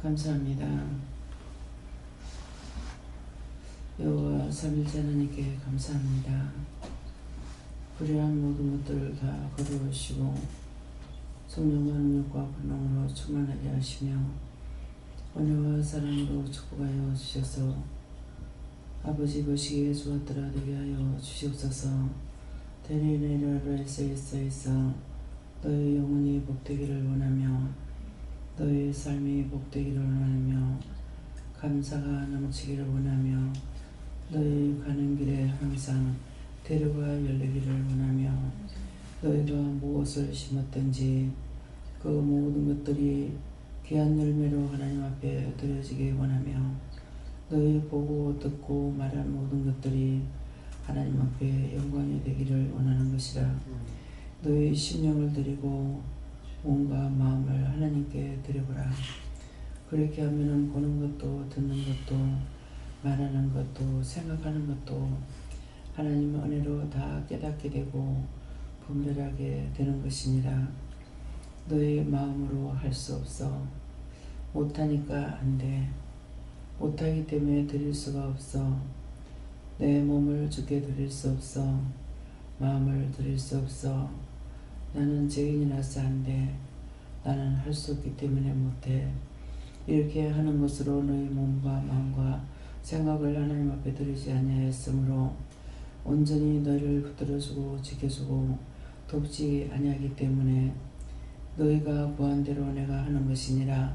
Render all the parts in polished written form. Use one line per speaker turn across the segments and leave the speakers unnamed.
감사합니다. 여호와 삼일째 하나님께 감사합니다. 불의한 모든 것들을 다 거두시고 성령과 능력과 권능으로 충만하게 하시며 은혜와 사랑으로 축복하여 주셔서 아버지 보시기에 좋았더라 되게 하여 주시옵소서. 대리내려라 있어 너희 영혼이 복되기를 원하며 너희 삶이 복되기를 원하며 감사가 넘치기를 원하며 너희 가는 길에 항상 대로가 열리기를 원하며 너희가 무엇을 심었든지 그 모든 것들이 귀한 열매로 하나님 앞에 드려지기 원하며 너희 보고 듣고 말한 모든 것들이 하나님 앞에 영광이 되기를 원하는 것이라. 너희 심령을 드리고 온갖 마음을 하나님께 드려보라. 그렇게 하면은 보는 것도 듣는 것도 말하는 것도 생각하는 것도 하나님의 은혜로 다 깨닫게 되고 분별하게 되는 것이니라. 너희 마음으로 할 수 없어. 못하니까 안 돼. 못하기 때문에 드릴 수가 없어. 내 몸을 주께 드릴 수 없어. 마음을 드릴 수 없어. 나는 죄인이라서 안 돼. 나는 할 수 없기 때문에 못해. 이렇게 하는 것으로 너희 몸과 마음과 생각을 하나님 앞에 드리지 아니하였으므로 온전히 너희를 붙들어주고 지켜주고 돕지 아니하기 때문에 너희가 구한 대로 내가 하는 것이니라.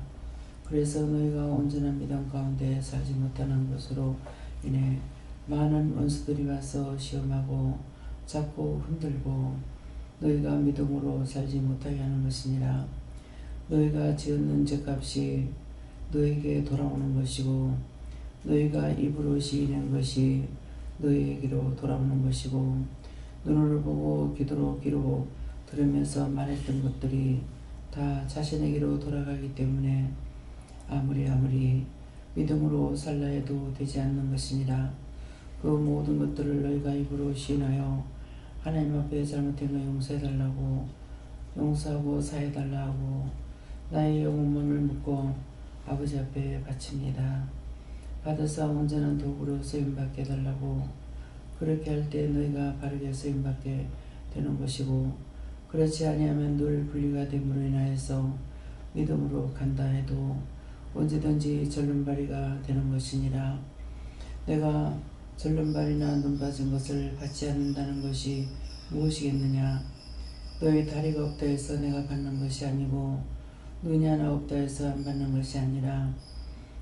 그래서 너희가 온전한 믿음 가운데 살지 못하는 것으로 인해 많은 원수들이 와서 시험하고 자꾸 흔들고 너희가 믿음으로 살지 못하게 하는 것이니라. 너희가 지었는 죄값이 너희에게 돌아오는 것이고 너희가 입으로 시인한 것이 너희에게로 돌아오는 것이고 눈으로 보고 귀로 들으면서 말했던 것들이 다 자신에게로 돌아가기 때문에 아무리 믿음으로 살라 해도 되지 않는 것이니라. 그 모든 것들을 너희가 입으로 시인하여 하나님 앞에 잘못된 거 용서해달라고 용서하고 사해달라 하고 나의 영혼을 묻고 아버지 앞에 바칩니다. 받아서 온전한 도구로 쓰임받게 해달라고. 그렇게 할 때 너희가 바르게 쓰임받게 되는 것이고 그렇지 아니하면 늘 분리가 됨으로 인하여서 믿음으로 간다 해도 언제든지 절름발이가 되는 것이니라. 내가 절름발이나 눈 빠진 것을 받지 않는다는 것이 무엇이겠느냐. 너희 다리가 없다 해서 내가 받는 것이 아니고 눈이 하나 없다 해서 안 받는 것이 아니라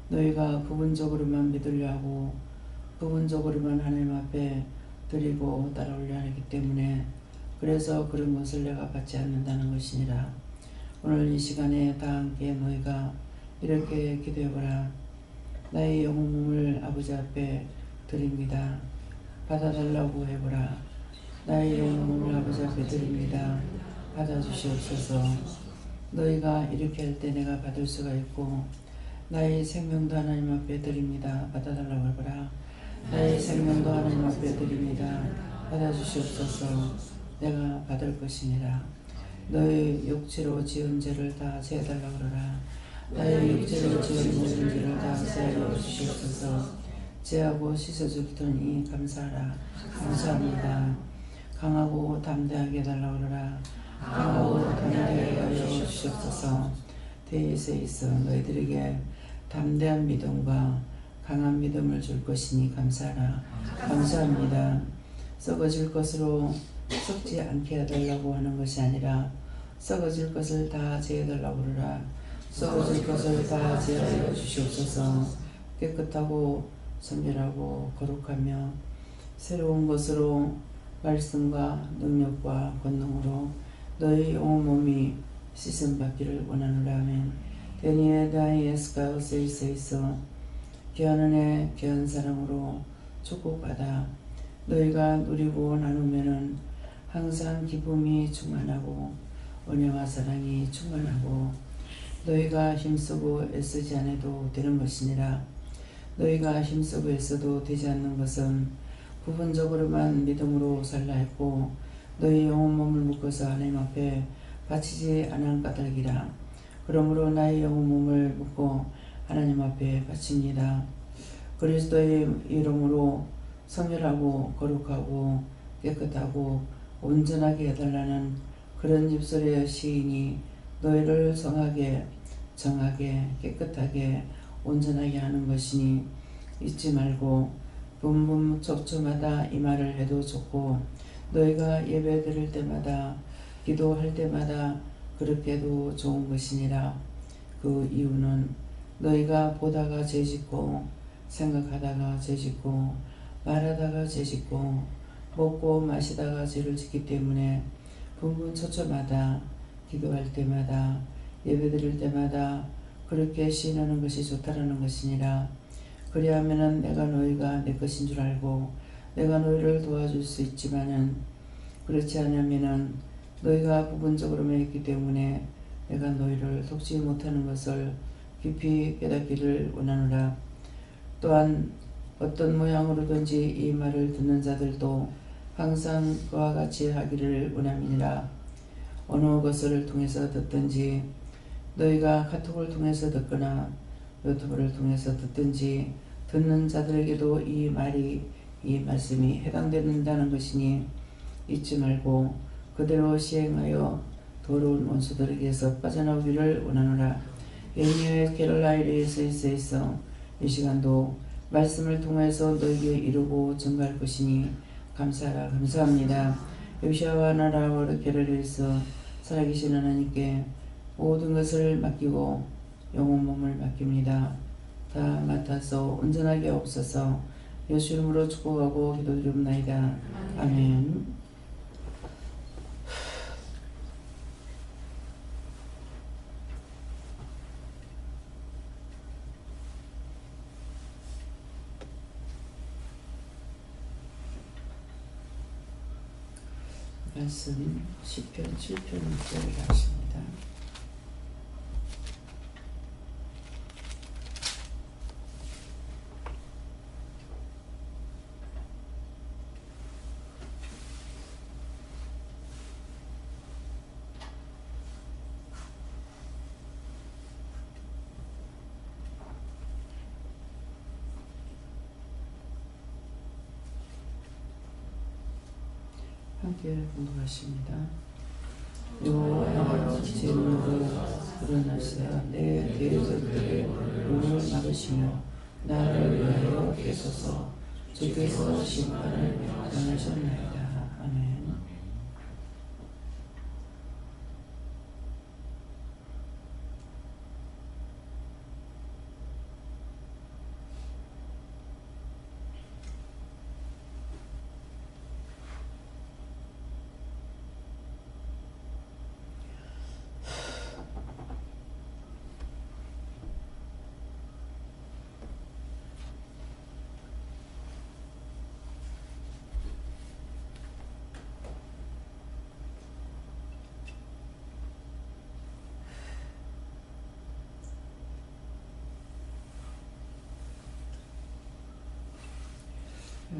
너희가 부분적으로만 믿으려 하고 부분적으로만 하나님 앞에 드리고 따라오려 하기 때문에 그래서 그런 것을 내가 받지 않는다는 것이니라. 오늘 이 시간에 다 함께 너희가 이렇게 기도해보라. 나의 영혼 몸을 아버지 앞에 드립니다. 받아달라고 해보라. 나의 영혼 몸을 아버지 앞에 드립니다. 받아주시옵소서. 너희가 이렇게 할 때 내가 받을 수가 있고 나의 생명도 하나님 앞에 드립니다. 받아달라고 해보라. 나의 생명도 하나님 앞에 드립니다. 받아주시옵소서. 내가 받을 것이니라. 너의 육체로 지은 죄를 다 제해달라고 그러라. 나의 육체로 지은 모든 죄를 다 제하여 주시옵소서. 제하고 씻어줄 테니 감사하라. 감사합니다. 강하고 담대하게 해달라고 그러라. 강하고 담대하게 하여 주시옵소서. 대에서 있어 너희들에게 담대한 믿음과 강한 믿음을 줄 것이니 감사하라. 감사합니다. 썩어질 것으로 썩지 않게 해달라고 하는 것이 아니라 썩어질 것을 다 제해달라고 그러라. 썩어질 것을 다 제하여 주시옵소서. 깨끗하고 선별하고 거룩하며 새로운 것으로 말씀과 능력과 권능으로 너희 온몸이 씻음받기를 원하노라. 아멘. 대니에 다이 에스카우스에 있어 귀한 은혜 귀한 사랑으로 축복받아 너희가 누리고 나누면은 항상 기쁨이 충만하고 은혜와 사랑이 충만하고 너희가 힘쓰고 애쓰지 않아도 되는 것이니라. 너희가 힘쓰고 애써도 되지 않는 것은 부분적으로만 믿음으로 살라 했고 너희 영혼 몸을 묶어서 하나님 앞에 바치지 않은 까닭이라. 그러므로 나의 영혼 몸을 묶고 하나님 앞에 바칩니다. 그리스도의 이름으로 성결하고 거룩하고 깨끗하고 온전하게 해달라는 그런 입술의 시인이 너희를 성하게 정하게 깨끗하게 온전하게 하는 것이니 잊지 말고 분분 촉초마다 이 말을 해도 좋고 너희가 예배 드릴 때마다 기도할 때마다 그렇게 해도 좋은 것이니라. 그 이유는 너희가 보다가 죄짓고 생각하다가 죄짓고 말하다가 죄짓고 먹고 마시다가 죄를 짓기 때문에 분분초초마다 기도할 때마다 예배드릴 때마다 그렇게 시인하는 것이 좋다라는 것이니라. 그리하면은 내가 너희가 내 것인 줄 알고 내가 너희를 도와줄 수 있지만은 그렇지 않으면은 너희가 부분적으로 매였기 때문에 내가 너희를 돕지 못하는 것을 깊이 깨닫기를 원하노라. 또한 어떤 모양으로든지 이 말을 듣는 자들도 항상 그와 같이 하기를 원함이니라. 어느 것을 통해서 듣든지 너희가 카톡을 통해서 듣거나 유튜브를 통해서 듣든지 듣는 자들에게도 이 말씀이 해당된다는 것이니 잊지 말고 그대로 시행하여 더러운 원수들에게서 빠져나오기를 원하노라. 예니의 캐롤라이리에서 이 시간도 말씀을 통해서 너에게 이루고 증거할 것이니 감사하라. 감사합니다. 요시아와 나라와 게럴리에서 살아계신 하나님께 모든 것을 맡기고 영혼 몸을 맡깁니다. 다 맡아서 온전하게 없어서 예수 이름으로 축복하고 기도드립나이다. 아멘. 말씀 10편 7편 6절을 하십니다. 함께 공독하십니다. 여호와여 진노로 불어나사 내 대적들의 문을 막으시며 나를 위하여 깨소서. 주께서 심판을 명하셨나이다. 아멘.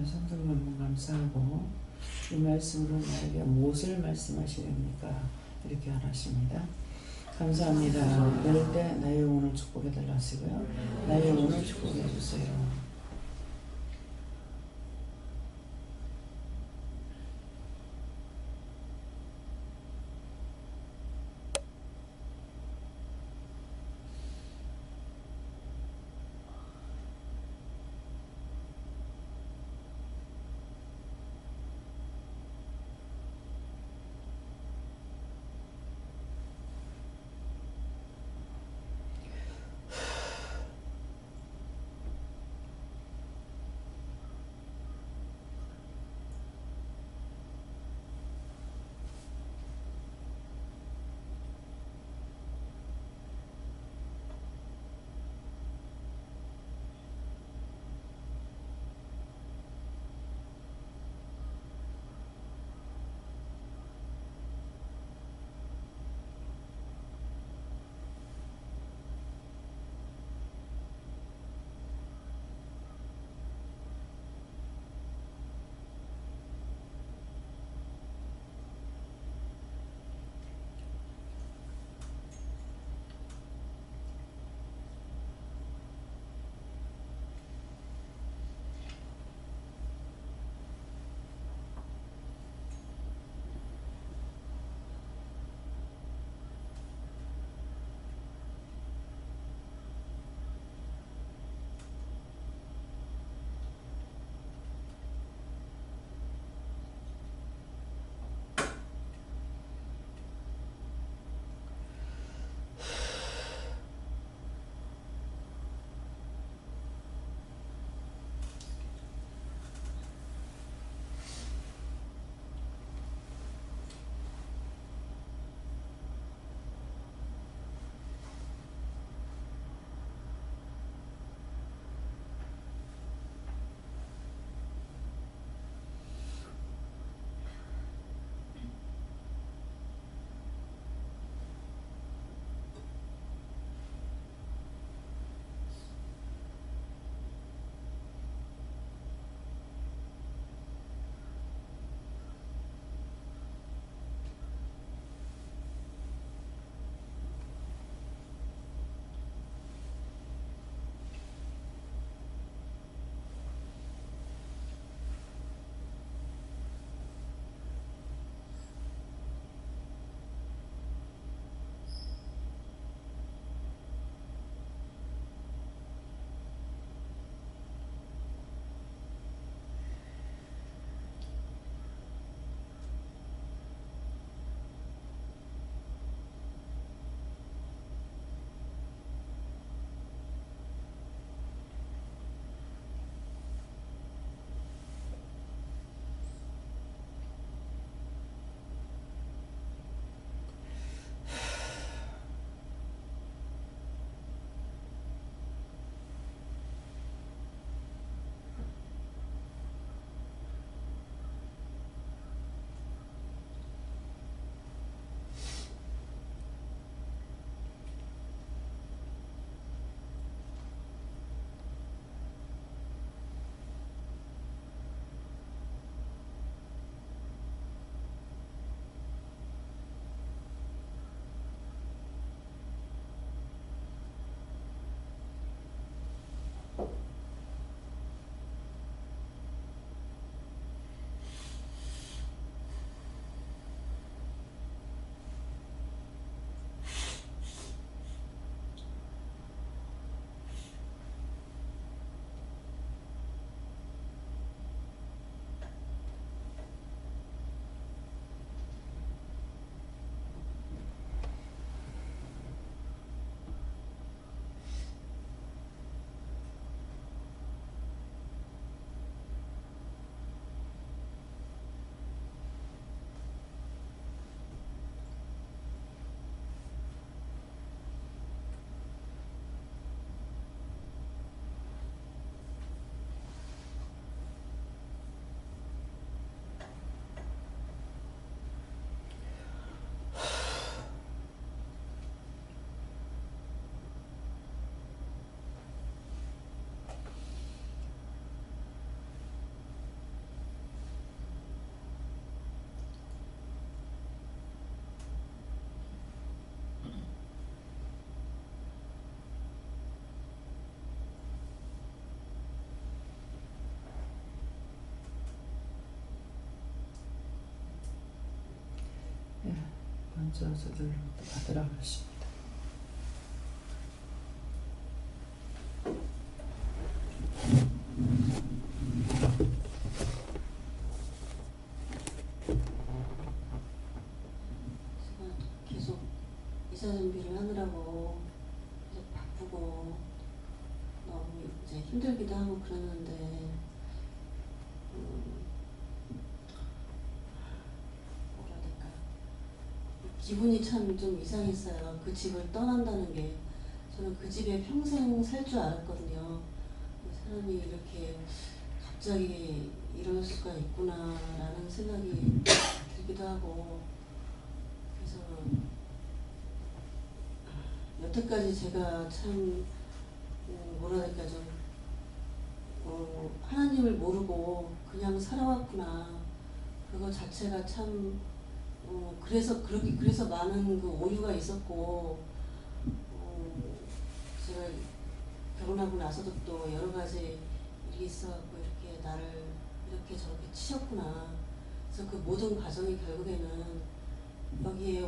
성도를 너무 감사하고 이 말씀으로 나에게 무엇을 말씀하시렵니까? 이렇게 하십니다. 감사합니다. 이럴 때 나의 영혼을 축복해 달라 하시고요. 나의 영혼을 축복해 주세요. 예, 먼저 저들로부터 받으라 그러십니다.
제가 계속 이사 준비를 하느라고 계속 바쁘고 너무 이제 힘들기도 하고 그러는데 뭐라 해야 될까, 기분이 참 좀 이상했어요. 그 집을 떠난다는 게. 저는 그 집에 평생 살 줄 알았거든요. 사람이 이렇게 갑자기 이럴 수가 있구나라는 생각이 들기도 하고, 그래서 여태까지 제가 참 뭐라 해야 될까, 좀 하나님을 모르고 그냥 살아왔구나. 그거 자체가 참 그래서 많은 그 오유가 있었고, 제가 결혼하고 나서도 또 여러 가지 일이 있어갖고 이렇게 나를 이렇게 저렇게 치셨구나. 그래서 그 모든 과정이 결국에는 여기에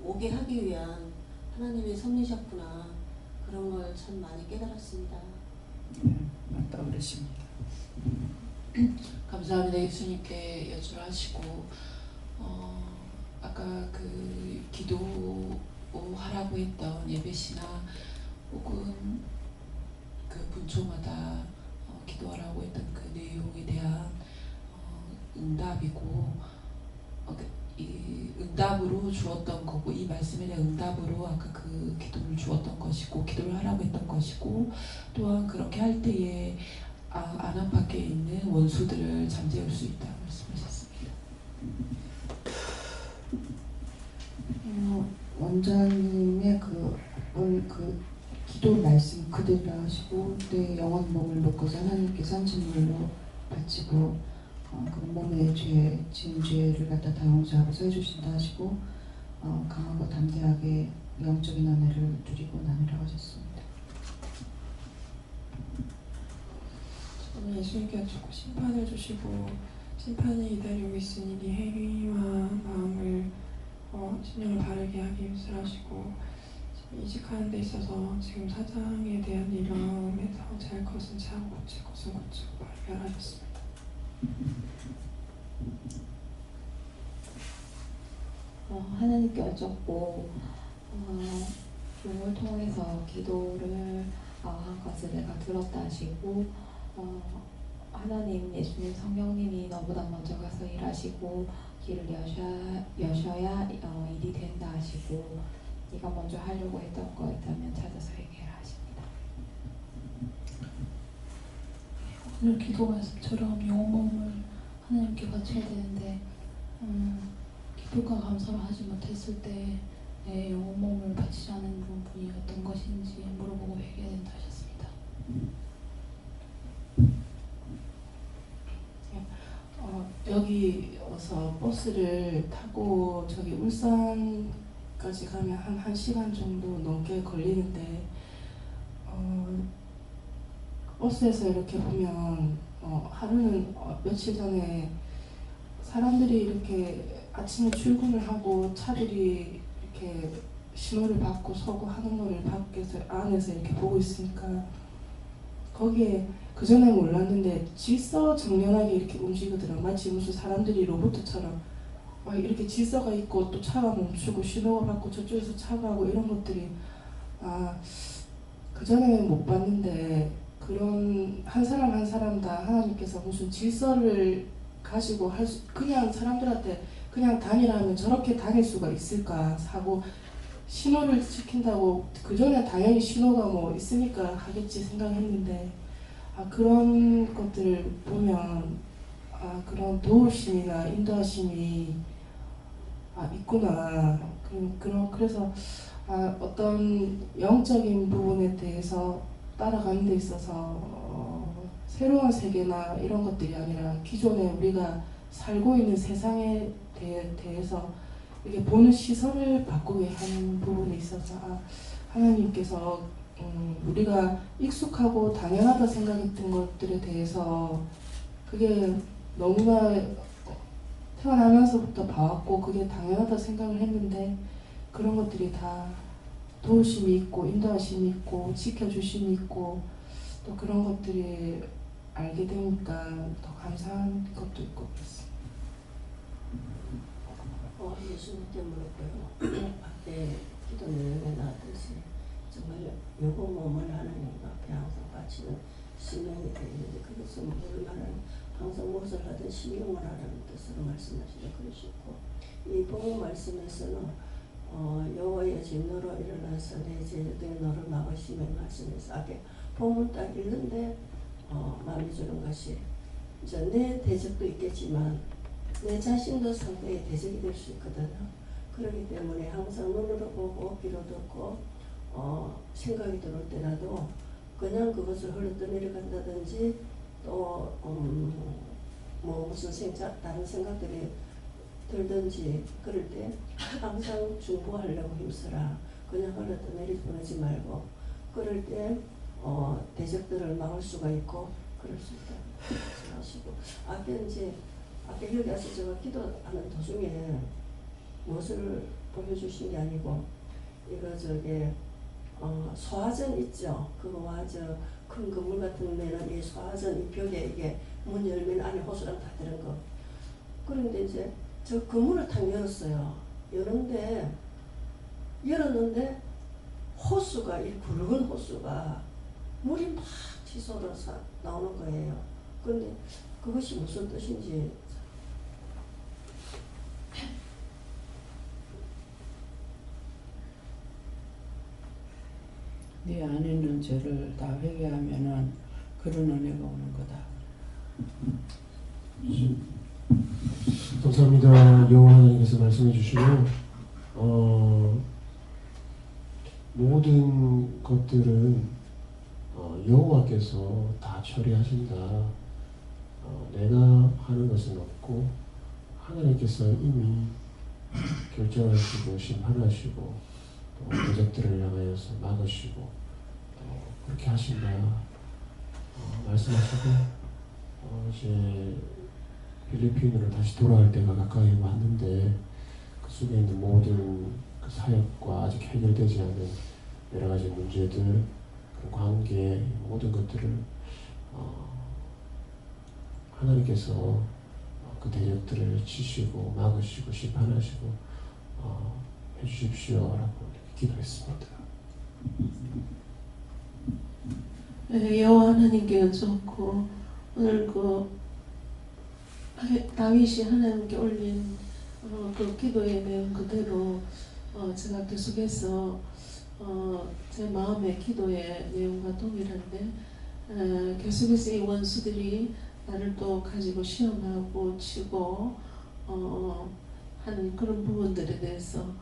오게 하기 위한 하나님의 섭리셨구나. 그런 걸 참 많이 깨달았습니다.
네, 맞다 그러십니다.
감사합니다. 예수님께 여쭈하시고 아까 그 기도하라고 했던 예배시나 혹은 그 분초마다 기도하라고 했던 그 내용에 대한 응답이고 이 응답으로 주었던 거고, 이 말씀에 대한 응답으로 아까 그 기도를 주었던 것이고, 기도를 하라고 했던 것이고, 또한 그렇게 할 때에 안암 밖에 있는 원수들을 잠재울 수 있다 말씀하셨습니다.
원장님의 오늘 그 기도 말씀 그대로 하시고, 내 영혼 몸을 놓고서 하나님께 산진물로 바치고 그 몸의 죄, 지은 죄를 갖다 다 용서하고서 해주신다 하시고, 강하고 담대하게 영적인 은혜를 누리고 나누라고 하셨습니다.
저는 예수님께 주고 심판을 주시고, 심판이 기다리고 있으니 네 행위와 마음을 신령을 바르게 하기 위해서 하시고, 이직하는 데 있어서 지금 사장에 대한 일념에서 잘 것은 차고 고칠 것은 고치고 발견하셨습니다.
하나님께 여쭙고 종을 통해서 기도를 한 것을 내가 들었다 하시고, 하나님, 예수님, 성령님이 너보다 먼저 가서 일하시고 길을 여셔야 일이 된다 하시고, 네가 먼저 하려고 했던 거 있다면 찾아서 얘기해라 하십니다.
오늘 기도 말씀처럼 영혼을 하나님께 바쳐야 되는데 기도가 감사를 하지 못했을 때 내 영혼 몸을 바치지 않은 부분이 어떤 것인지 물어보고 회개해야 된다 하셨습니다.
여기 와서 버스를 타고 저기 울산까지 가면 한 1시간 정도 넘게 걸리는데, 버스에서 이렇게 보면 하루는 며칠 전에 사람들이 이렇게 아침에 출근을 하고 차들이 이렇게 신호를 받고 서고 하는 거를 밖에서 안에서 이렇게 보고 있으니까, 거기에 그 전에 몰랐는데 질서정연하게 이렇게 움직이더라고요. 마치 무슨 사람들이 로봇처럼 막 이렇게 질서가 있고, 또 차가 멈추고 신호가 받고 저쪽에서 차가 오고 이런 것들이 그 전에는 못 봤는데, 그런 한 사람 한 사람 다 하나님께서 무슨 질서를 가지고 그냥 사람들한테 그냥 다니라면 저렇게 다닐 수가 있을까, 사고 신호를 지킨다고 그 전에 당연히 신호가 뭐 있으니까 하겠지 생각했는데, 그런 것들을 보면 그런 도우심이나 인도하심이 있구나. 그래서 어떤 영적인 부분에 대해서 따라가는 데 있어서 새로운 세계나 이런 것들이 아니라 기존에 우리가 살고 있는 세상에 대해서 이렇게 보는 시선을 바꾸게 하는 부분에 있어서 하나님께서 우리가 익숙하고 당연하다 생각했던 것들에 대해서 그게 너무나 태어나면서부터 봐왔고 그게 당연하다 생각을 했는데 그런 것들이 다 도우심이 있고 인도하심이 있고 지켜주심이 있고 또 그런 것들이 알게 되니까 더 감사한 것도 있고 그렇습니다.
예수님께 물었고요. 앞에 기도 내용에 나왔듯이 정말 요거 몸을 하나님 앞에 항상 바치는 신명이 되어 있는데 그것은 뭘 말하는 항상 무엇을 하든 신명을 하라는 뜻으로 말씀하시죠. 그러셨고 이 복음 말씀에서는 여호와의 진노로 일어나서 내 제자들의 너를 막으시며 말씀해서 앞에 복음 딱 읽는데 마음에 주는 것이 이제 내 대적도 있겠지만 내 자신도 상대의 대적이 될 수 있거든요. 그렇기 때문에 항상 눈으로 보고 귀로 듣고 생각이 들어올 때라도 그냥 그것을 흘러떠내려 간다든지 또 뭐 무슨 다른 생각들이 들든지 그럴 때 항상 중보하려고 힘써라. 그냥 흘러떠내리 보내지 말고 그럴 때 대적들을 막을 수가 있고 그럴 수 있다 하시고 앞에 이제 앞에 여기 와서 제가 기도하는 도중에 무엇을 보여주신 게 아니고 이거 저게 소화전 있죠. 그거와 저 큰 건물 같은 데는 이 소화전 이 벽에 이게 문 열면 안에 호수랑 다 들은 거. 그런데 이제 저 건물을 탁 열었어요. 열었는데 호수가 이 굵은 호수가 물이 막 치솟아서 나오는 거예요. 그런데 그것이 무슨 뜻인지
네 안에 있는 죄를 다 회개하면은 그런 은혜가 오는 거다.
감사합니다. 여호와 하나님께서 말씀해 주시고 모든 것들은 여호와께서 다 처리하신다. 내가 하는 것은 없고 하나님께서 이미 결정하시고 심판하시고 또 대적들을 향하여서 막으시고 그렇게 하신다 말씀하시고 이제 필리핀으로 다시 돌아갈 때가 가까이 왔는데 그 속에 있는 모든 그 사역과 아직 해결되지 않는 여러 가지 문제들, 그 관계 모든 것들을 하나님께서 그 대적들을 치시고 막으시고 심판하시고 해주십시오라고 기도했습니다.
여호와 하나님께 여쭙고 오늘 그 다윗이 하나님께 올린 그 기도의 내용 그대로 제가 계속해서 제 마음의 기도의 내용과 동일한데 계속해서 이 원수들이 나를 또 가지고 시험하고 치고 하는 그런 부분들에 대해서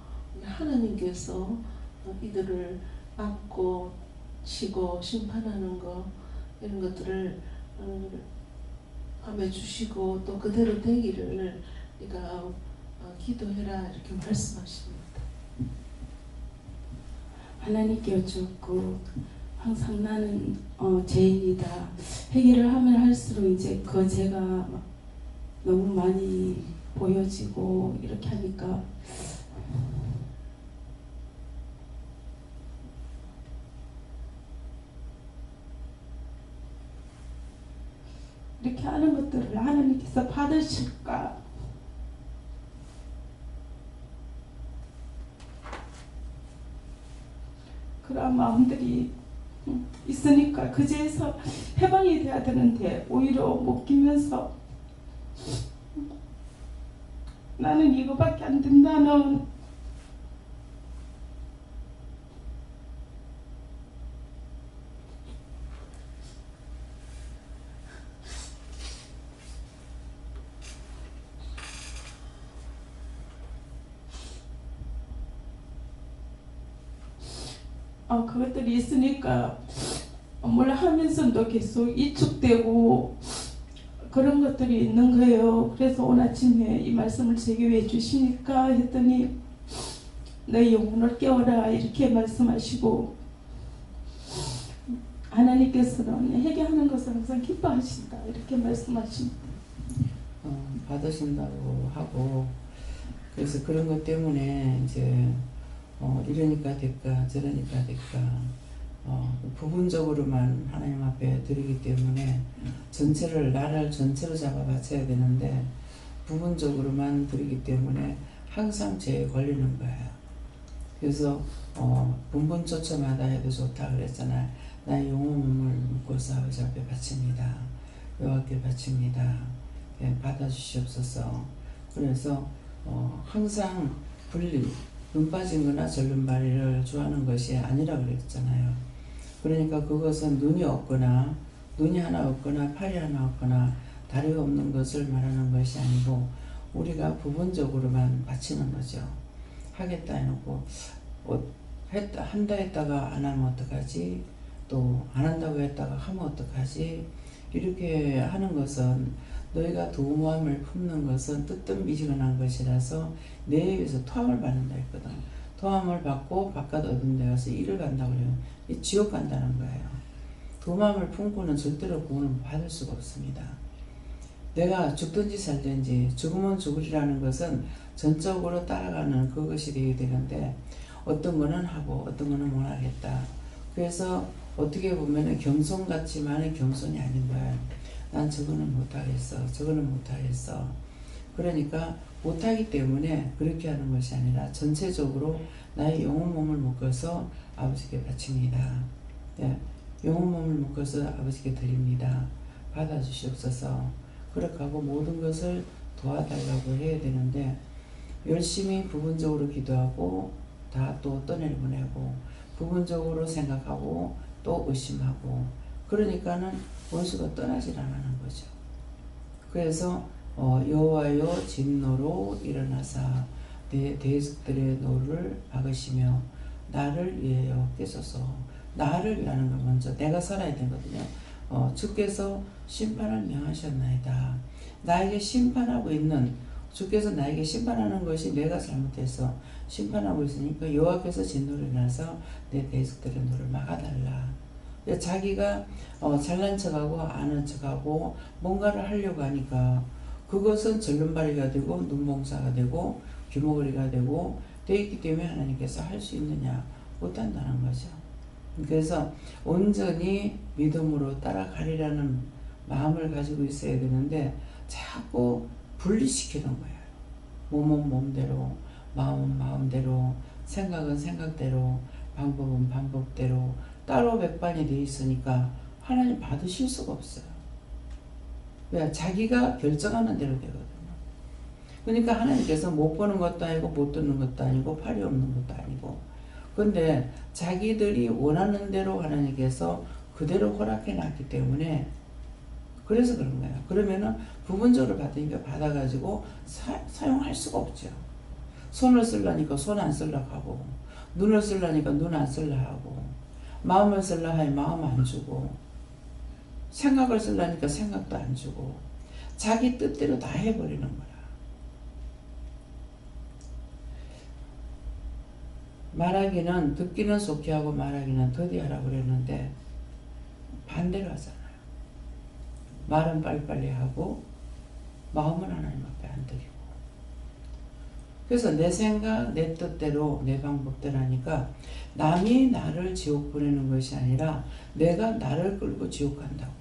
하나님께서 이들을 막고 치고 심판하는 거 이런 것들을 함에 주시고 또 그대로 되기를 네가 기도해라 이렇게 말씀하십니다.
하나님께 여쭙고 항상 나는 죄인이다. 회개를 하면 할수록 이제 그 죄가 너무 많이 보여지고 이렇게 하니까 이렇게 하는 것들을 하나님께서 받으실까? 그런 마음들이 있으니까 그 죄에서 해방이 돼야 되는데 오히려 못 끼면서 나는 이거밖에 안 된다는 그것들이 있으니까 뭘 하면서도 계속 이축되고 그런 것들이 있는 거예요. 그래서 오늘 아침에 이 말씀을 제게 왜 주시니까 했더니 너의 영혼을 깨워라 이렇게 말씀하시고 하나님께서는 회개하는 것을 항상 기뻐하신다 이렇게 말씀하십니다.
받으신다고 하고, 그래서 그런 것 때문에 이제 이러니까 될까 저러니까 될까 부분적으로만 하나님 앞에 드리기 때문에 전체를 나를 전체로 잡아 바쳐야 되는데 부분적으로만 드리기 때문에 항상 죄에 걸리는 거예요. 그래서 분분 초점마다 해도 좋다 그랬잖아요. 나의 영혼을 묶어서 아버지 앞에 바칩니다. 여호와께 바칩니다. 예, 받아주시옵소서. 그래서 항상 분리, 눈 빠진 거나 절름발이를 좋아하는 것이 아니라 그랬잖아요. 그러니까 그것은 눈이 없거나 눈이 하나 없거나 팔이 하나 없거나 다리가 없는 것을 말하는 것이 아니고 우리가 부분적으로만 바치는 거죠. 하겠다 해놓고 한다 했다가 안 하면 어떡하지? 또 안 한다고 했다가 하면 어떡하지? 이렇게 하는 것은 너희가 도모함을 품는 것은 뜨뜻미지근한 것이라서 내 입에서 토함을 받는다 했거든. 토함을 받고 바깥 어두운 데 가서 일을 간다고 그래요. 지옥 간다는 거예요. 도모함을 품고는 절대로 구원을 받을 수가 없습니다. 내가 죽든지 살든지 죽으면 죽으리라는 것은 전적으로 따라가는 그것이 되어야 되는데 어떤 거는 하고 어떤 거는 못 하겠다. 그래서 어떻게 보면 겸손 같지만 겸손이 아닌 거야. 난 저거는 못하겠어. 저거는 못하겠어. 그러니까 못하기 때문에 그렇게 하는 것이 아니라 전체적으로 나의 영혼 몸을 묶어서 아버지께 바칩니다. 네, 영혼 몸을 묶어서 아버지께 드립니다. 받아주시옵소서. 그렇게 하고 모든 것을 도와달라고 해야 되는데 열심히 부분적으로 기도하고 다 또 떠내보내고 부분적으로 생각하고 또 의심하고 그러니까는 원수가 떠나질 않는 거죠. 그래서 여호와여 진노로 일어나사 내 대적들의 노를 막으시며 나를 위하여 깨소서. 나를 위하는 건 먼저 내가 살아야 되거든요. 주께서 심판을 명하셨나이다. 나에게 심판하고 있는 주께서 나에게 심판하는 것이 내가 잘못해서 심판하고 있으니까 여호와께서 진노를 일어나서 내 대적들의 노를 막아달라. 자기가 잘난 척하고 아는 척하고 뭔가를 하려고 하니까 그것은 절름발이가 되고 눈봉사가 되고 귀머거리가 되고 되어 있기 때문에 하나님께서 할 수 있느냐 못한다는 거죠. 그래서 온전히 믿음으로 따라가리라는 마음을 가지고 있어야 되는데 자꾸 분리시키는 거예요. 몸은 몸대로 마음은 마음대로 생각은 생각대로 방법은 방법대로 따로 백반이 돼 있으니까 하나님 받으실 수가 없어요. 왜? 자기가 결정하는 대로 되거든요. 그러니까 하나님께서 못 보는 것도 아니고 못 듣는 것도 아니고 팔이 없는 것도 아니고 근데 자기들이 원하는 대로 하나님께서 그대로 허락해 놨기 때문에 그래서 그런 거예요. 그러면은 부분적으로 받으니까 받아가지고 사용할 수가 없죠. 손을 쓰려니까 손 안 쓰려고 하고 눈을 쓰려니까 눈 안 쓰려 하고 마음을 쓰려 하니 마음 안 주고 생각을 쓰려니까 생각도 안 주고 자기 뜻대로 다 해버리는 거야. 말하기는 듣기는 속히 하고 말하기는 더디하라고 그랬는데 반대로 하잖아요. 말은 빨리빨리 하고 마음은 하나님 앞에 안 드리고 그래서 내 생각, 내 뜻대로 내 방법대로 하니까 남이 나를 지옥 보내는 것이 아니라 내가 나를 끌고 지옥 간다고.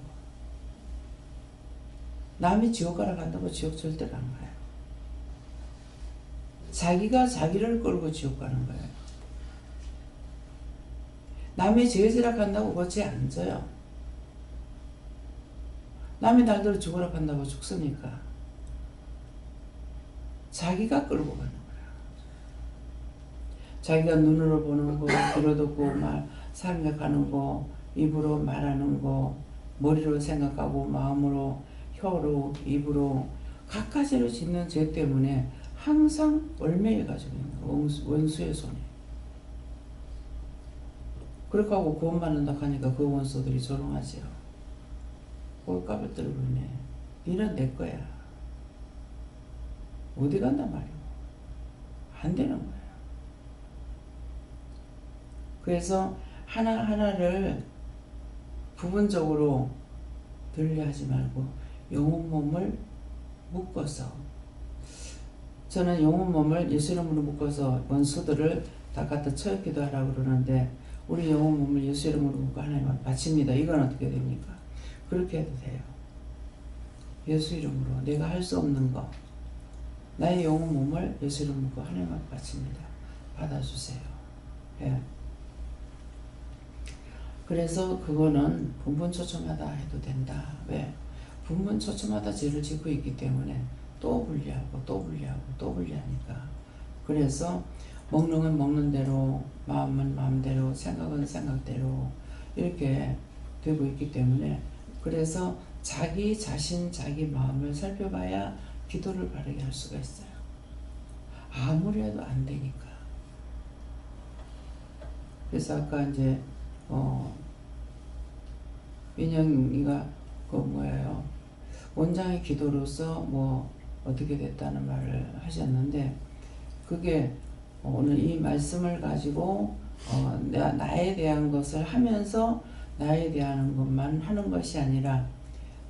남이 지옥 가러 간다고 지옥 절대로 안 가요. 자기가 자기를 끌고 지옥 가는 거예요. 남이 죄지락 한다고 거기에 안 져요. 남이 날대로 죽으라 한다고 죽습니까? 자기가 끌고 가는 거야. 자기가 눈으로 보는 거, 귀로 듣고 생각하는 거, 입으로 말하는 거, 머리로 생각하고 마음으로, 혀로, 입으로 갖가지로 짓는 죄 때문에 항상 얽매여가지고 있는 거야. 원수의 손에. 그렇게 하고 구원받는다 하니까 그 원수들이 조롱하지요. 꼴값을 들고 있네. 니는 내 거야. 어디 간단 말이오. 안 되는 거야. 그래서 하나하나를 부분적으로 들려 하지 말고 영혼 몸을 묶어서, 저는 영혼 몸을 예수 이름으로 묶어서 원수들을 다 갖다 처형 기도하라고 그러는데, 우리 영혼 몸을 예수 이름으로 묶고 하나님을 바칩니다. 이건 어떻게 됩니까? 그렇게 해도 돼요. 예수 이름으로 내가 할 수 없는 거, 나의 영혼 몸을 예수 이름으로 묶고 하나님을 바칩니다. 받아주세요. 예. 그래서 그거는 분분초초마다 해도 된다. 왜? 분분초초마다 죄를 짓고 있기 때문에 또 분리하고 또 분리하고 또 분리하니까. 그래서 먹는 건 먹는 대로, 마음은 마음대로, 생각은 생각대로 이렇게 되고 있기 때문에, 그래서 자기 자신, 자기 마음을 살펴봐야 기도를 바르게 할 수가 있어요. 아무리 해도 안 되니까. 그래서 아까 이제 민영이가 그 뭐예요, 원장의 기도로서 뭐 어떻게 됐다는 말을 하셨는데, 그게 오늘 이 말씀을 가지고 나에 대한 것을 하면서 나에 대한 것만 하는 것이 아니라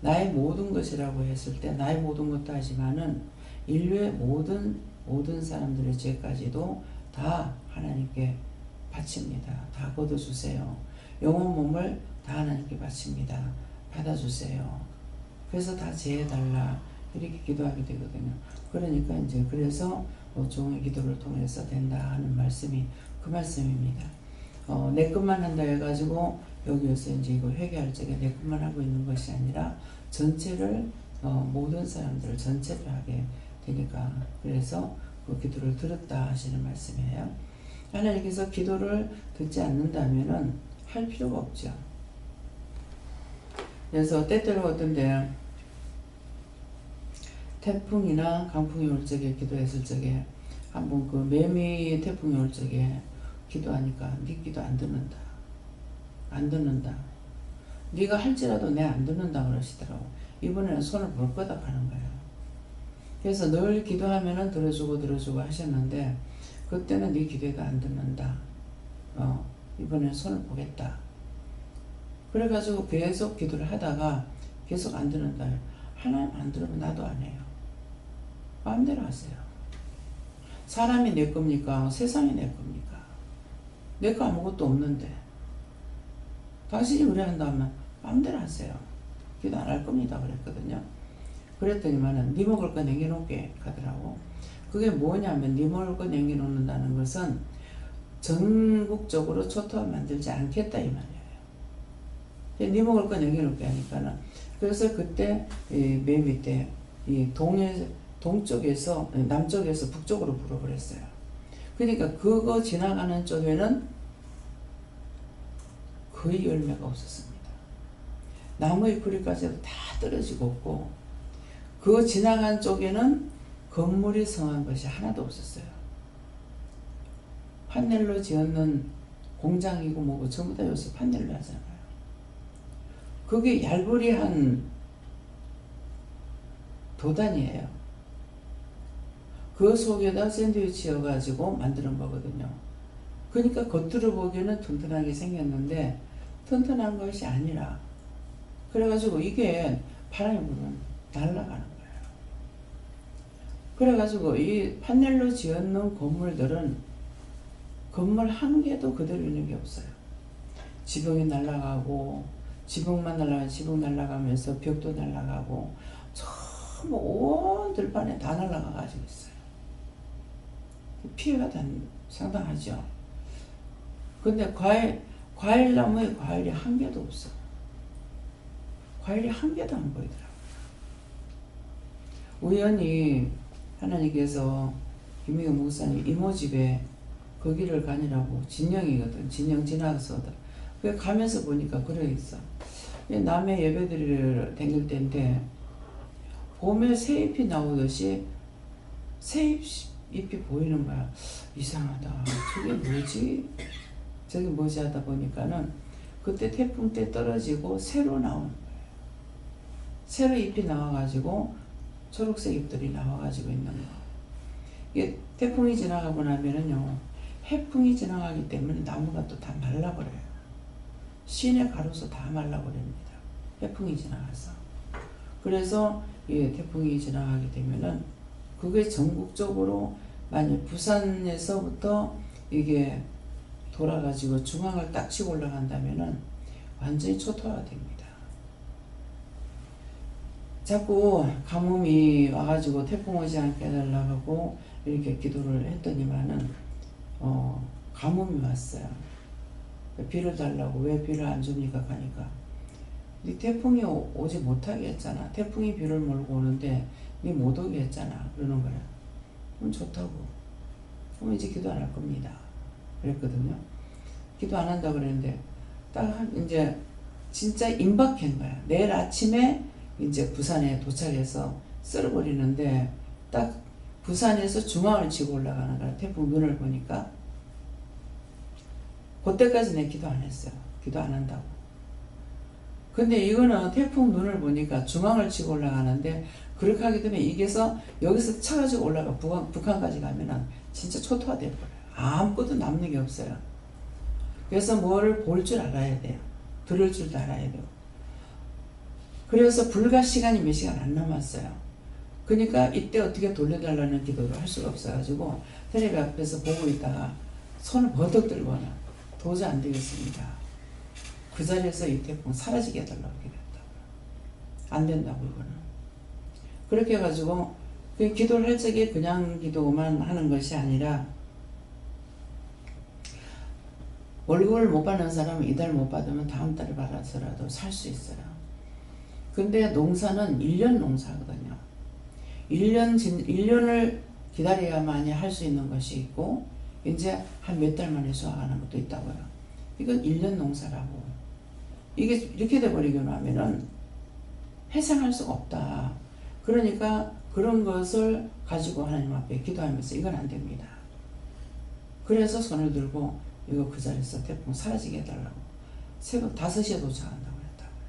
나의 모든 것이라고 했을 때, 나의 모든 것도 하지만은 인류의 모든 사람들의 죄까지도 다 하나님께 바칩니다. 다 걷어주세요. 영혼 몸을 다 하나님께 바칩니다. 받아주세요. 그래서 다 제해달라 이렇게 기도하게 되거든요. 그러니까 이제 그래서 종의 기도를 통해서 된다 하는 말씀이 그 말씀입니다. 내 것만 한다 해가지고 여기에서 이제 이거 회개할 적에 내 것만 하고 있는 것이 아니라 전체를 모든 사람들을 전체를 하게 되니까, 그래서 그 기도를 들었다 하시는 말씀이에요. 하나님께서 기도를 듣지 않는다면은 할 필요가 없죠. 그래서 때때로 어떤데 태풍이나 강풍이 올 적에 기도했을 적에, 한번 그 매미 태풍이 올 적에 기도하니까 네 기도 안 듣는다. 안 듣는다. 네가 할지라도 내 안 듣는다 그러시더라고. 이번에는 손을 벌거덕 하는 거예요. 그래서 늘 기도하면은 들어주고 하셨는데, 그때는 네 기도가 안 듣는다. 이번에는 손을 보겠다. 그래가지고 계속 기도를 하다가 계속 안 듣는다. 하나님 안 들으면 나도 안 해요. 마음대로 하세요. 사람이 내 겁니까? 세상이 내 겁니까? 내 거 아무것도 없는데 당신이 의뢰한다면 마음대로 하세요. 기도 안 할 겁니다 그랬거든요. 그랬더니만은 네 먹을 거 남겨놓게 하더라고. 그게 뭐냐면, 네 먹을 거 남겨놓는다는 것은 전국적으로 초토화 만들지 않겠다 이 말이에요. 네 먹을 거 남겨놓게 하니까는. 그래서 그때 맨 밑에 이 동쪽에서 남쪽에서 북쪽으로 불어버렸어요. 그러니까 그거 지나가는 쪽에는 거의 열매가 없었습니다. 나무의 뿌리까지도 다 떨어지고 없고, 그 지나간 쪽에는 건물이 성한 것이 하나도 없었어요. 판넬로 지었는 공장이고 뭐고 전부 다 요새 판넬로 하잖아요. 그게 얄부리한 도단이에요. 그 속에다 샌드위치여가지고 만드는 거거든요. 그러니까 겉으로 보기에는 튼튼하게 생겼는데 튼튼한 것이 아니라, 그래가지고 이게 바람이 불면 날아가는 거예요. 그래가지고 이 판넬로 지었는 건물들은 건물 한 개도 그대로 있는 게 없어요. 지붕이 날아가고, 지붕만 날아가고, 지붕 날아가면서 벽도 날아가고, 전부 온 들판에 다 날아가 가지고 있어요. 피해가 상당하죠. 근데 과일나무에 과일이 한 개도 없어. 과일이 한 개도 안 보이더라고요. 우연히 하나님께서 김미경 목사님 이모 집에 거기를 가니라고, 진영이거든. 진영 지나서 그래 가면서 보니까 그래 있어. 남의 예배드리러 다닐 때인데 봄에 새잎이 나오듯이 새잎이 보이는 거야. 이상하다. 저게 뭐지? 저게 뭐지 하다 보니까는 그때 태풍 때 떨어지고 새로 나오는 거예요. 새로 잎이 나와가지고 초록색 잎들이 나와가지고 있는 거. 이게 태풍이 지나가고 나면은요, 해풍이 지나가기 때문에 나무가 또 다 말라버려요. 시내 가로수 다 말라버립니다. 해풍이 지나가서. 그래서 이 태풍이 지나가게 되면은 그게 전국적으로 만약 부산에서부터 이게 돌아가지고 중앙을 딱 치고 올라간다면은 완전히 초토화가 됩니다. 자꾸 가뭄이 와가지고 태풍 오지 않게 해달라고 이렇게 기도를 했더니만은 가뭄이 왔어요. 비를 달라고. 왜 비를 안 줍니까? 하니까 네 태풍이 오지 못하게 했잖아. 태풍이 비를 몰고 오는데 네 못 오게 했잖아. 그러는 거야. 그럼 좋다고. 그럼 이제 기도 안 할 겁니다. 그랬거든요. 기도 안 한다고 그랬는데 딱 이제 진짜 임박한 거야. 내일 아침에 이제 부산에 도착해서 쓸어버리는데 딱 부산에서 중앙을 치고 올라가는 거야. 태풍 눈을 보니까. 그때까지 내 기도 안 했어요. 기도 안 한다고. 근데 이거는 태풍 눈을 보니까 중앙을 치고 올라가는데 그렇게 하게 되면 이게서 여기서 차가지고 올라가 북한까지 가면은 진짜 초토화 돼버려요. 아무것도 남는 게 없어요. 그래서 뭐를 볼 줄 알아야 돼요. 들을 줄도 알아야 돼요. 그래서 불과 시간이 몇 시간 안 남았어요. 그러니까 이때 어떻게 돌려달라는 기도를 할 수가 없어가지고 텔레비 앞에서 보고 있다가 손을 버덕 들거나 도저히 안 되겠습니다. 그 자리에서 이 태풍 사라지게 해달라고 기도했다고요. 안 된다고 이거는. 그렇게 해가지고 그 기도를 할 적에 그냥 기도만 하는 것이 아니라 월급을 못 받는 사람은 이달 못 받으면 다음 달에 받아서라도 살 수 있어요. 근데 농사는 1년 농사거든요. 1년을 기다려야만이 할 수 있는 것이 있고 이제 한 몇 달 만에 수확하는 것도 있다고요. 이건 1년 농사라고. 이게 이렇게 돼버리고 나면은 회상할 수가 없다. 그러니까 그런 것을 가지고 하나님 앞에 기도하면서 이건 안 됩니다. 그래서 손을 들고 이거 그 자리에서 태풍 사라지게 해달라고 새벽 5시에 도착한다고 했다고요.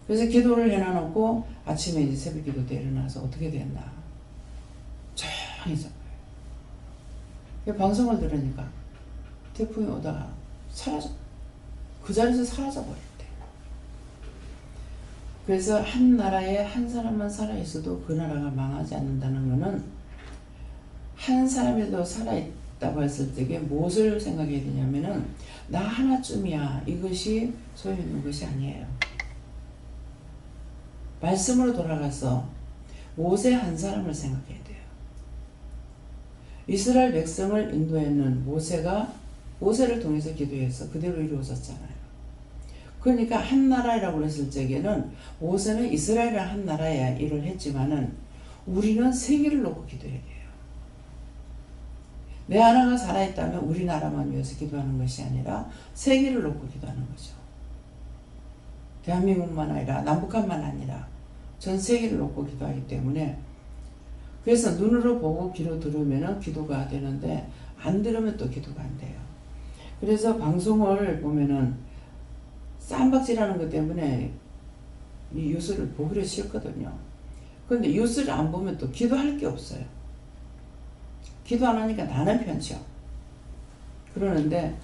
그래서 기도를 해놔놓고 아침에 이제 새벽 기도 때 일어나서 어떻게 됐나 조용히 있었어요. 방송을 들으니까 태풍이 오다가 그 자리에서 사라져버렸대. 그래서 한 나라에 한 사람만 살아있어도 그 나라가 망하지 않는다는 것은 한 사람이라도 살아있다고 했을 적에 무엇을 생각해야 되냐면은 나 하나쯤이야. 이것이 소용 있는 것이 아니에요. 말씀으로 돌아가서 모세 한 사람을 생각해야 돼요. 이스라엘 백성을 인도했는 모세를 통해서 기도해서 그대로 이루어졌잖아요. 그러니까 한 나라라고 했을 적에는 모세는 이스라엘을 한 나라에 일을 했지만은 우리는 세계를 놓고 기도해야 돼요. 내 하나가 살아있다면 우리나라만 위해서 기도하는 것이 아니라 세계를 놓고 기도하는 거죠. 대한민국만 아니라 남북한만 아니라 전 세계를 놓고 기도하기 때문에 그래서 눈으로 보고 귀로 들으면 기도가 되는데 안 들으면 또 기도가 안 돼요. 그래서 방송을 보면은 쌈박질하는 것 때문에 이 뉴스를 보기로 싫거든요. 그런데 뉴스를 안 보면 또 기도할 게 없어요. 기도 안 하니까 나는 편치요. 그러는데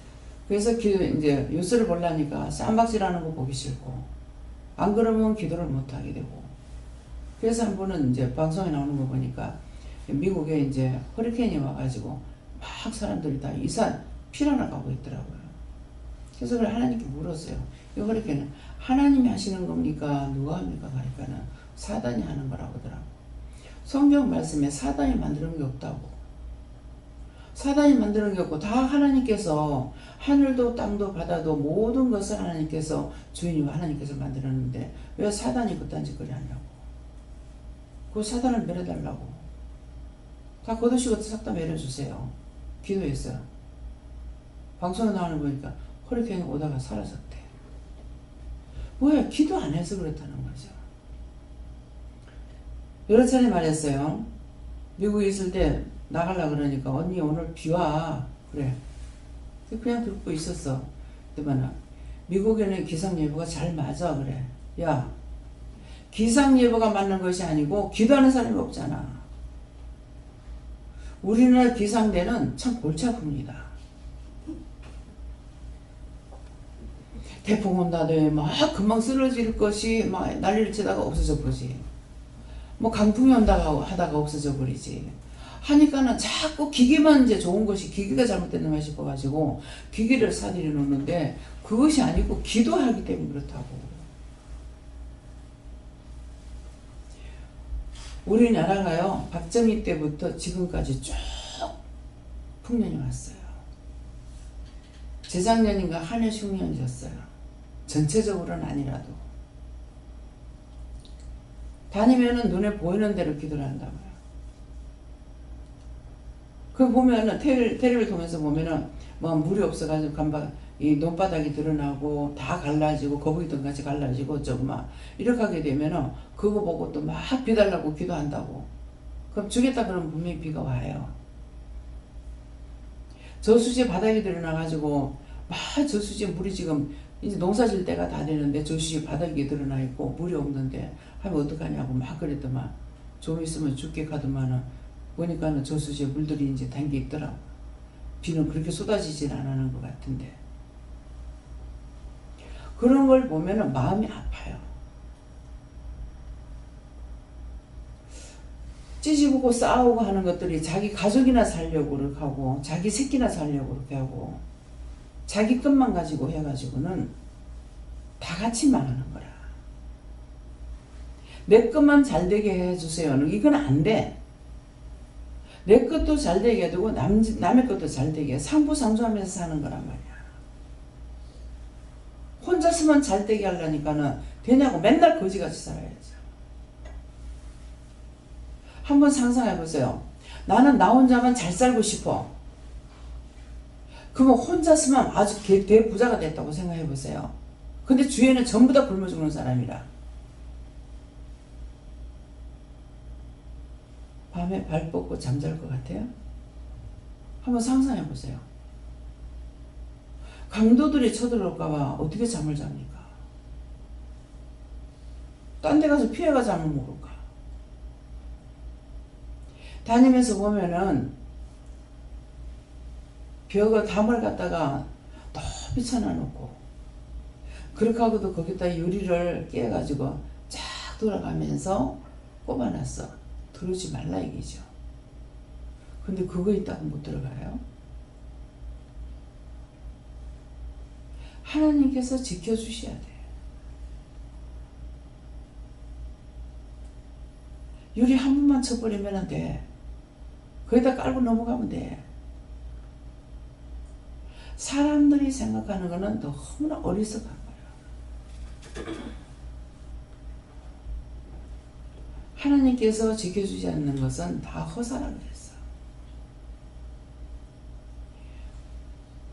그래서 이제 뉴스를 보려니까 쌈박질하는 거 보기 싫고 안 그러면 기도를 못 하게 되고 그래서 한 번은 이제 방송에 나오는 거 보니까 미국에 이제 허리케인이 와가지고 막 사람들이 다 피난을 가고 있더라고요. 그래서 그걸 하나님께 물었어요. 이 허리케인은 하나님이 하시는 겁니까? 누가 합니까? 하니까는 사단이 하는 거라고 하더라고. 성경 말씀에 사단이 만드는 게 없다고. 사단이 만드는 게 없고 다 하나님께서 하늘도 땅도 바다도 모든 것을 하나님께서 주인이고 하나님께서 만들었는데 왜 사단이 그딴 짓거리 하냐고. 그 사단을 멸해달라고. 다 걷으시고 싹 다 멸해주세요. 기도했어요. 방송에 나오는 거 보니까 허리케인이 오다가 사라졌대. 뭐야, 기도 안 해서 그렇다는 거죠. 여러 차례 말했어요. 미국에 있을 때 나가려고 그러니까 언니 오늘 비 와. 그래. 그냥 듣고 있었어. 그때만 미국에는 기상예보가 잘 맞아. 그래. 야, 기상예보가 맞는 것이 아니고 기도하는 사람이 없잖아. 우리나라 기상대는 참 골치 아픕니다. 태풍 온다더니 막 금방 쓰러질 것이 막 난리를 치다가 없어져 버리지. 뭐 강풍이 온다가 하다가 없어져 버리지. 하니까는 자꾸 기계만 이제 좋은 것이 기계가 잘못됐는가 싶어가지고 기계를 사들여 놓는데 그것이 아니고 기도하기 때문에 그렇다고. 우리나라가요 박정희 때부터 지금까지 쭉 풍년이 왔어요. 재작년인가 한해 흉년이었어요. 전체적으로는 아니라도. 다니면은 눈에 보이는 대로 기도를 한다고요. 그 보면은 테레비를 통해서 보면은 뭐 물이 없어가지고 이 논바닥이 드러나고 다 갈라지고 거북이들 같이 갈라지고 막 이렇게 하게 되면은 그거 보고 또 막 비 달라고 기도한다고. 그럼 주겠다 그러면 분명히 비가 와요. 저수지 바닥이 드러나가지고 막 저수지에 물이 지금 이제 농사 질 때가 다 되는데 저수지 바닥이 드러나 있고 물이 없는데 하면 어떡하냐고 막 그랬더만 좀 있으면 죽게 가더만은 보니까는 저수지에 물들이 이제 담겨 있더라고. 비는 그렇게 쏟아지진 않는 것 같은데. 그런 걸 보면은 마음이 아파요. 찌지고 싸우고 하는 것들이 자기 가족이나 살려고 그렇게 하고 자기 새끼나 살려고 그렇게 하고 자기 것만 가지고 해가지고는 다 같이 망하는 거라. 내 것만 잘되게 해주세요. 이건 안 돼. 내 것도 잘되게 해두고 남의 것도 잘되게 해. 상부상조하면서 사는 거란 말이야. 혼자서만 잘되게 하려니까는 되냐고 맨날 거지같이 살아야지. 한번 상상해 보세요. 나는 나 혼자만 잘 살고 싶어. 그러면 혼자서만 아주 대부자가 됐다고 생각해 보세요. 근데 주위에는 전부 다 굶어 죽는 사람이라. 밤에 발 뻗고 잠잘 것 같아요? 한번 상상해 보세요. 강도들이 쳐들어올까봐 어떻게 잠을 잡니까? 딴 데 가서 피해가 잠을 먹을까? 다니면서 보면은 벽에 담을 갖다가 높이 쳐놔놓고 그렇게 하고도 거기다 유리를 깨가지고 쫙 돌아가면서 꼽아놨어. 들어오지 말라 얘기죠. 근데 그거 있다고 못 들어가요? 하나님께서 지켜주셔야 돼요. 유리 한 번만 쳐버리면 돼. 거기다 깔고 넘어가면 돼. 사람들이 생각하는 거는 너무나 어리석한 거예요. 하나님께서 지켜주지 않는 것은 다 허사라고 했어.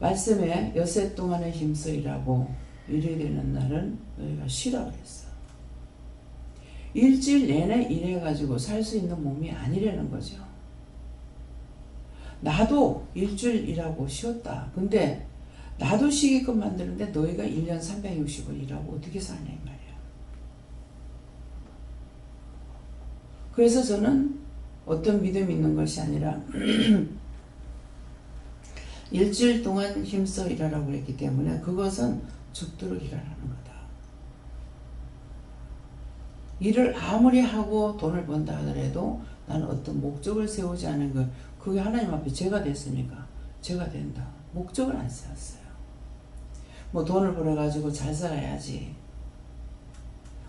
말씀에 여세 동안에 힘써 일하고 일이 되는 날은 너희가 쉬라고 했어. 일주일 내내 일해가지고 살 수 있는 몸이 아니라는 거죠. 나도 일주일 일하고 쉬었다. 근데 나도 쉬게끔 만드는데 너희가 1년 360을 일하고 어떻게 사냐 이 말이야. 그래서 저는 어떤 믿음이 있는 것이 아니라 일주일 동안 힘써 일하라고 했기 때문에 그것은 죽도록 일하라는 거다. 일을 아무리 하고 돈을 번다 하더라도 나는 어떤 목적을 세우지 않은 것, 그게 하나님 앞에 죄가 됐습니까? 죄가 된다. 목적을 안 세웠어요. 뭐 돈을 벌어가지고 잘 살아야지.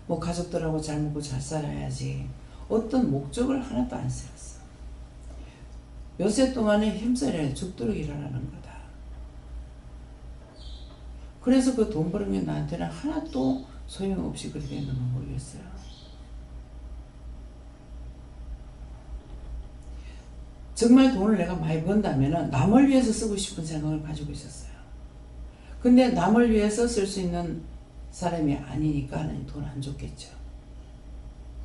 뭐 가족들하고 잘 먹고 잘 살아야지. 어떤 목적을 하나도 안 세웠어. 몇세 동안에 힘써야 죽도록 일하라는 거다. 그래서 그 돈 버는 게 나한테는 하나도 소용없이 그렇게 되는 건 모르겠어요. 정말 돈을 내가 많이 번다면 남을 위해서 쓰고 싶은 생각을 가지고 있었어요. 근데 남을 위해서 쓸 수 있는 사람이 아니니까 하나님 돈 안 줬겠죠.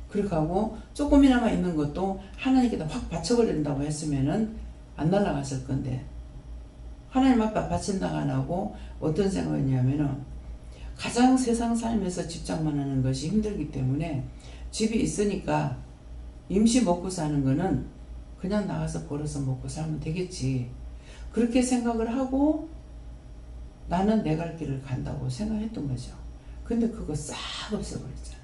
그렇게 하고 조금이나마 있는 것도 하나님께다 확 바쳐버린다고 했으면은 안 날아갔을 건데 하나님 앞에 바친다고 안 하고 어떤 생각이냐면은 가장 세상 살면서 집착만 하는 것이 힘들기 때문에 집이 있으니까 임시 먹고 사는 거는 그냥 나가서 벌어서 먹고 살면 되겠지. 그렇게 생각을 하고 나는 내 갈 길을 간다고 생각했던 거죠. 근데 그거 싹 없애버렸잖아요.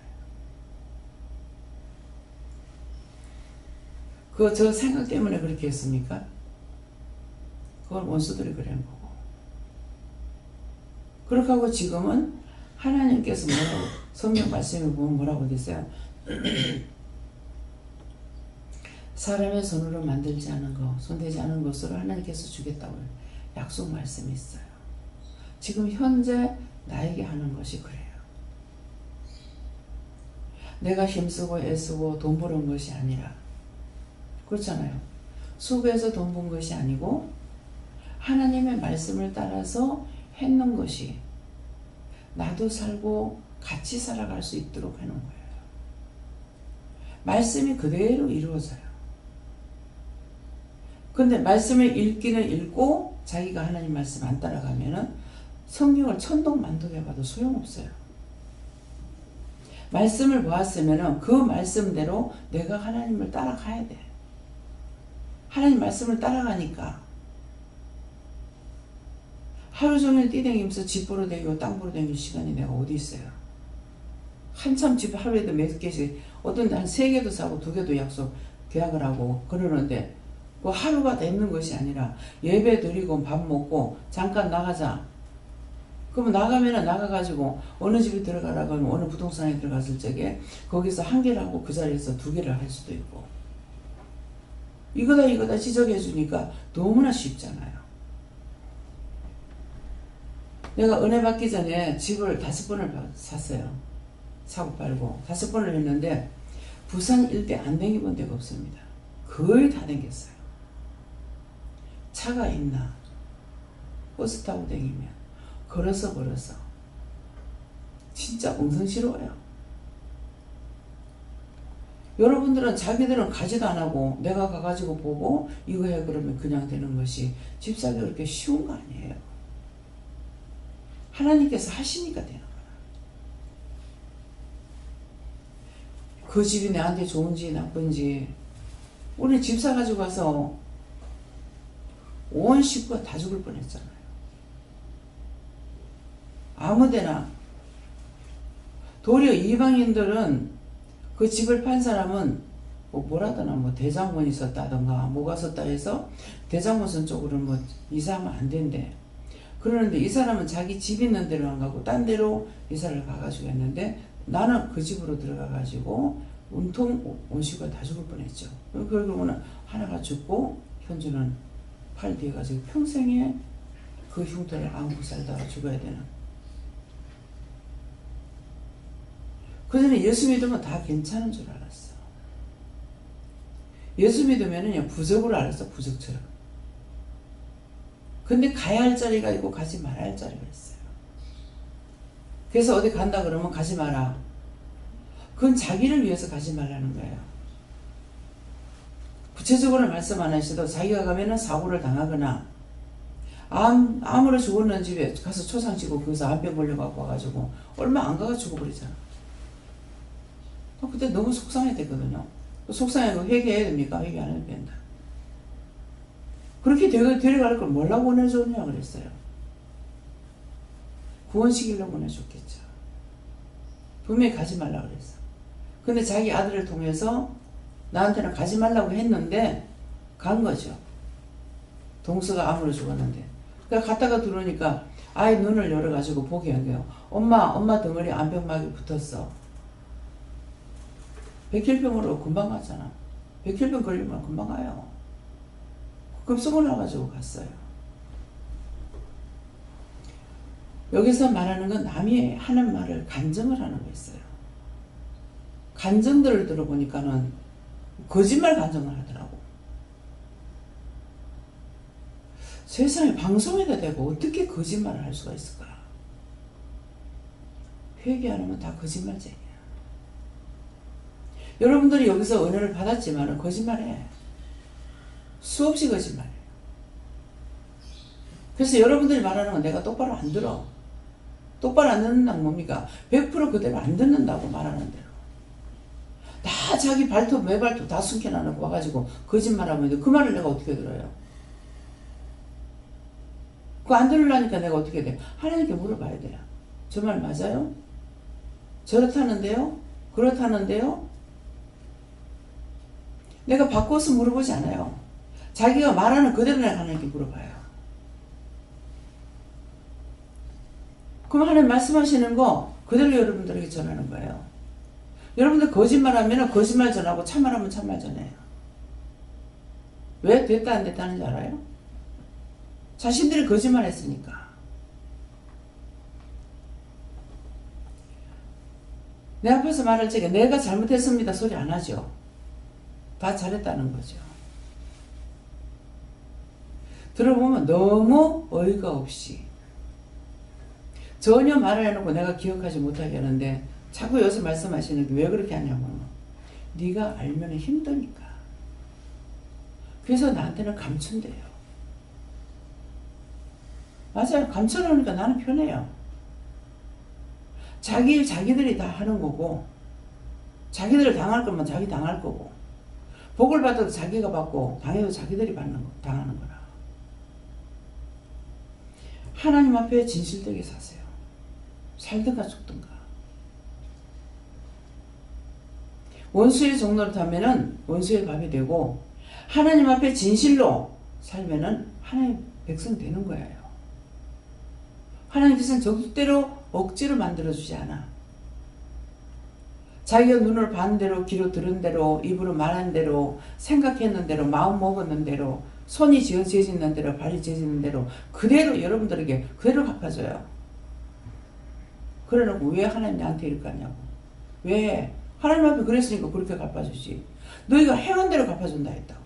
그거 저 생각 때문에 그렇게 했습니까? 그걸 원수들이 그래 한 거고. 그렇게 하고 지금은 하나님께서 뭐라고, 성경 말씀에 보면 뭐라고 됐어요? 사람의 손으로 만들지 않은 거, 손대지 않은 것으로 하나님께서 주겠다고 약속 말씀이 있어요. 지금 현재 나에게 하는 것이 그래요. 내가 힘쓰고 애쓰고 돈 버는 것이 아니라, 그렇잖아요. 수고해서 돈 번 것이 아니고 하나님의 말씀을 따라서 했는 것이 나도 살고 같이 살아갈 수 있도록 하는 거예요. 말씀이 그대로 이루어져요. 근데 말씀을 읽기는 읽고 자기가 하나님 말씀 안 따라가면은 성경을 천동만동해봐도 소용없어요. 말씀을 보았으면은 그 말씀대로 내가 하나님을 따라가야 돼. 하나님 말씀을 따라가니까 하루 종일 뛰댕기면서 집 보러 다니고 땅 보러 다니는 시간이 내가 어디 있어요. 한참 집 하루에도 몇 개씩, 어떤 데 한 3개도 사고 2개도 계약을 하고 그러는데 그 하루가 되는 것이 아니라 예배 드리고 밥 먹고 잠깐 나가자. 그러면 나가면은 나가가지고 어느 집에 들어가라고 하면 어느 부동산에 들어갔을 적에 거기서 1개를 하고 그 자리에서 2개를 할 수도 있고, 이거다 지적해 주니까 너무나 쉽잖아요. 내가 은혜 받기 전에 집을 5번을 샀어요. 사고 팔고 5번을 했는데 부산 일대 안 댕겨본 데가 없습니다. 거의 다 댕겼어요. 차가 있나, 버스 타고 댕기면, 걸어서 진짜 엉성스러워요. 여러분들은 자기들은 가지도 안 하고 내가 가가지고 보고 이거 해 그러면 그냥 되는 것이 집 사기가 그렇게 쉬운 거 아니에요. 하나님께서 하시니까 되는 거야. 그 집이 나한테 좋은지 나쁜지, 우리 집 사가지고 가서 온 식구가 다 죽을 뻔했잖아요. 아무데나. 도리어 이방인들은 그 집을 판 사람은 뭐라더나 대장군이 썼다던가 뭐가 썼다 해서 대장군선 쪽으로 이사하면 안 된대. 그러는데 이 사람은 자기 집 있는 데로 안 가고 딴 데로 이사를 가가지고 했는데 나는 그 집으로 들어가가지고 온통 온 식구가 다 죽을 뻔했죠. 그러고는 하나가 죽고 현주는 팔 뒤에 가지고 평생에 그 흉터를 안고 살다가 죽어야 되는. 그 전에 예수 믿으면 다 괜찮은 줄 알았어. 예수 믿으면은 부적으로 알았어, 부적처럼. 근데 가야 할 자리가 있고 가지 말아야 할 자리가 있어요. 그래서 어디 간다 그러면 가지 마라. 그건 자기를 위해서 가지 말라는 거예요. 구체적으로 말씀 안 하셔도 자기가 가면은 사고를 당하거나 암으로 죽었는 집에 가서 초상 치고 거기서 암병 걸려갖고 와가지고 얼마 안 가가 죽어버리잖아. 그때 너무 속상해 되거든요. 속상해서 회개해야 됩니까? 회개 안 해도 된다. 그렇게 데려갈 걸 뭐라고 보내줬냐 그랬어요. 구원시키려고 보내줬겠죠. 분명히 가지 말라고 그랬어. 근데 자기 아들을 통해서 나한테는 가지 말라고 했는데 간 거죠. 동서가 암으로 죽었는데. 그러니까 갔다가 들어오니까 아이 눈을 열어가지고 보게 한 거예요. 엄마 덩어리 암병막이 붙었어. 백혈병으로 금방 갔잖아. 백혈병 걸리면 금방 가요. 급속을 나가지고 갔어요. 여기서 말하는 건 남이 하는 말을 간증을 하는 거 있어요. 간증들을 들어보니까는 거짓말 간증을 하더라고. 세상에 방송에다 대고 어떻게 거짓말을 할 수가 있을까? 회개 안 하면 다 거짓말쟁이야. 여러분들이 여기서 은혜를 받았지만 거짓말해. 수없이 거짓말해. 그래서 여러분들이 말하는 건 내가 똑바로 안 들어. 똑바로 안 듣는다는 뭡니까? 100% 그대로 안 듣는다고 말하는 대로. 다 자기 발톱, 매발톱 다 숨겨놔놓고 와가지고 거짓말하면 그 말을 내가 어떻게 들어요? 그거 안 들으려니까 내가 어떻게 돼? 하나님께 물어봐야 돼요. 저 말 맞아요? 저렇다는데요? 그렇다는데요? 내가 바꿔서 물어보지 않아요. 자기가 말하는 그대로 내가 하나님께 물어봐요. 그럼 하나님 말씀하시는 거 그대로 여러분들에게 전하는 거예요. 여러분들 거짓말하면 거짓말 전하고 참말하면 참말 전해요. 왜 됐다 안 됐다는 줄 알아요? 자신들이 거짓말했으니까. 내 앞에서 말할 적에 내가 잘못했습니다 소리 안 하죠. 다 잘했다는 거죠. 들어보면 너무 어이가 없이 전혀 말을 해놓고 내가 기억하지 못하게 하는데 자꾸 여기서 말씀하시는 게 왜 그렇게 하냐면 네가 알면 힘드니까. 그래서 나한테는 감춘대요. 맞아요. 감춰놓으니까 나는 편해요. 자기 일 자기들이 다 하는 거고 자기들 당할 거면 자기 당할 거고 복을 받아도 자기가 받고 당해도 자기들이 당하는 거라. 하나님 앞에 진실되게 사세요. 살든가 죽든가. 원수의 종로를 타면은 원수의 밥이 되고 하나님 앞에 진실로 살면은 하나님 백성 되는 거예요. 하나님께서는 적극대로 억지로 만들어주지 않아. 자기가 눈을 반 대로, 귀로 들은 대로, 입으로 말한 대로, 생각했는 대로, 마음 먹었는 대로, 손이 지어지는 대로, 발이 지어지는 대로 그대로 여러분들에게 그대로 갚아줘요. 그러놓고 왜 하나님 나한테 이렇게 하냐고. 왜? 하나님 앞에 그랬으니까 그렇게 갚아주지. 너희가 행한 대로 갚아준다 했다고.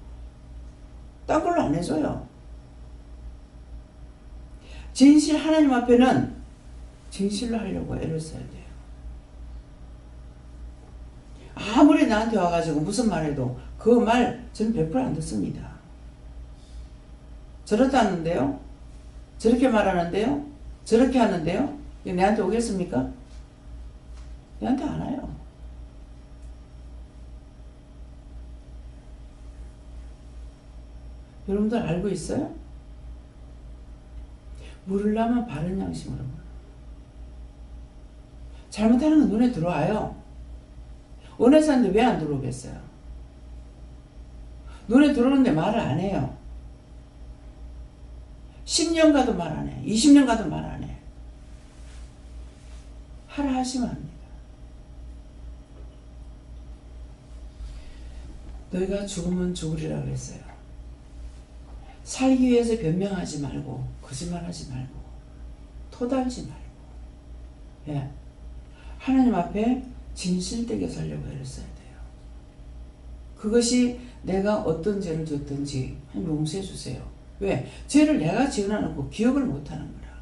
딴 걸로 안 해줘요. 진실 하나님 앞에는 진실로 하려고 애를 써야 돼요. 아무리 나한테 와가지고 무슨 말 해도 그 말 저는 100% 안 듣습니다. 저렇다는데요? 저렇게 말하는데요? 저렇게 하는데요? 이거 내한테 오겠습니까? 내한테 안 와요. 여러분들 알고 있어요? 물으려면 바른 양심으로 물어. 잘못하는 건 눈에 들어와요. 원해서 하는데 왜 안 들어오겠어요? 눈에 들어오는데 말을 안 해요. 10년 가도 말 안 해. 20년 가도 말 안 해. 하라 하시면 합니다. 너희가 죽으면 죽으리라 그랬어요. 살기 위해서 변명하지 말고 거짓말하지 말고 토달지 말고 예. 하나님 앞에 진실되게 살려고 애를 써야 돼요. 그것이 내가 어떤 죄를 졌든지 하나님 용서해 주세요. 왜? 죄를 내가 지어놔놓고 기억을 못하는 거라.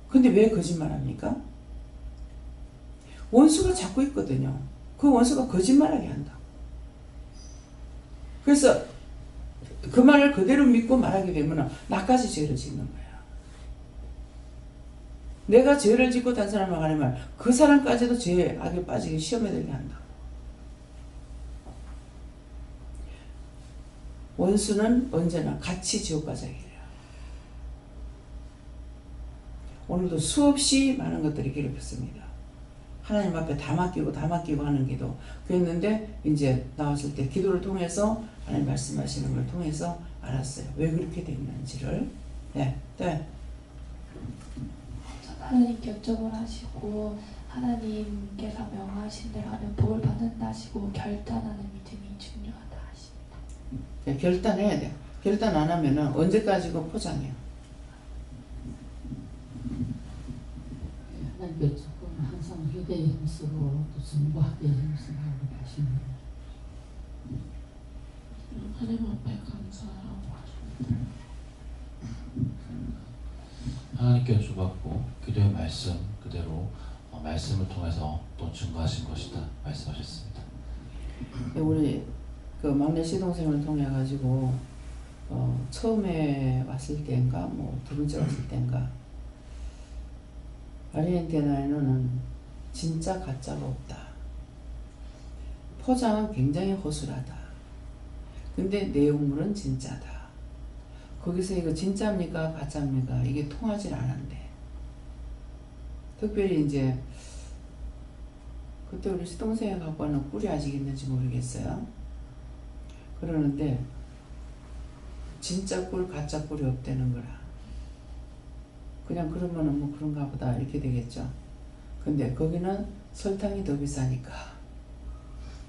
근데 왜 거짓말합니까? 원수가 자꾸 있거든요. 그 원수가 거짓말하게 한다고. 그래서 그 말을 그대로 믿고 말하게 되면 나까지 죄를 짓는 거야. 내가 죄를 짓고 다른 사람을 가려면 그 사람까지도 죄에 악에 빠지게 시험에 들게 한다고. 원수는 언제나 같이 지옥 가자기래요. 오늘도 수없이 많은 것들이 괴롭혔습니다. 하나님 앞에 다 맡기고 하는 기도 그랬는데 이제 나왔을 때 기도를 통해서 하나님 말씀하시는 걸 통해서 알았어요. 왜 그렇게 됐는지를. 네.
하나님께 여쭤을 하시고 하나님께서 명하신 대로 하면 복을 받는다 하시고 결단하는 믿음이 중요하다 하십니다.
네, 결단해야 돼요. 결단 안 하면은 언제까지고 포장해요.
하나님께 조금 항상 휴대에 힘쓰고 또 정보하게 힘쓰고 하십니다.
하나님 앞에 감사하고 하십니다.
하나님께 주받고 기도의 말씀 그대로 말씀을 통해서 또 증거하신 것이다 말씀하셨습니다.
우리 그 막내 시동생을 통해 가지고 처음에 왔을 때인가 뭐 두 번째 왔을 때인가 아르헨티나에는 진짜 가짜가 없다. 포장은 굉장히 허술하다. 근데 내용물은 진짜다. 그 거기서 이거 진짜입니까 가짜입니까 이게 통하질 않은데, 특별히 이제 그때 우리 시동생이 갖고 와는 꿀이 아직 있는지 모르겠어요. 그러는데 진짜 꿀 가짜 꿀이 없다는 거라. 그냥 그러면은 뭐 그런가 보다 이렇게 되겠죠. 근데 거기는 설탕이 더 비싸니까,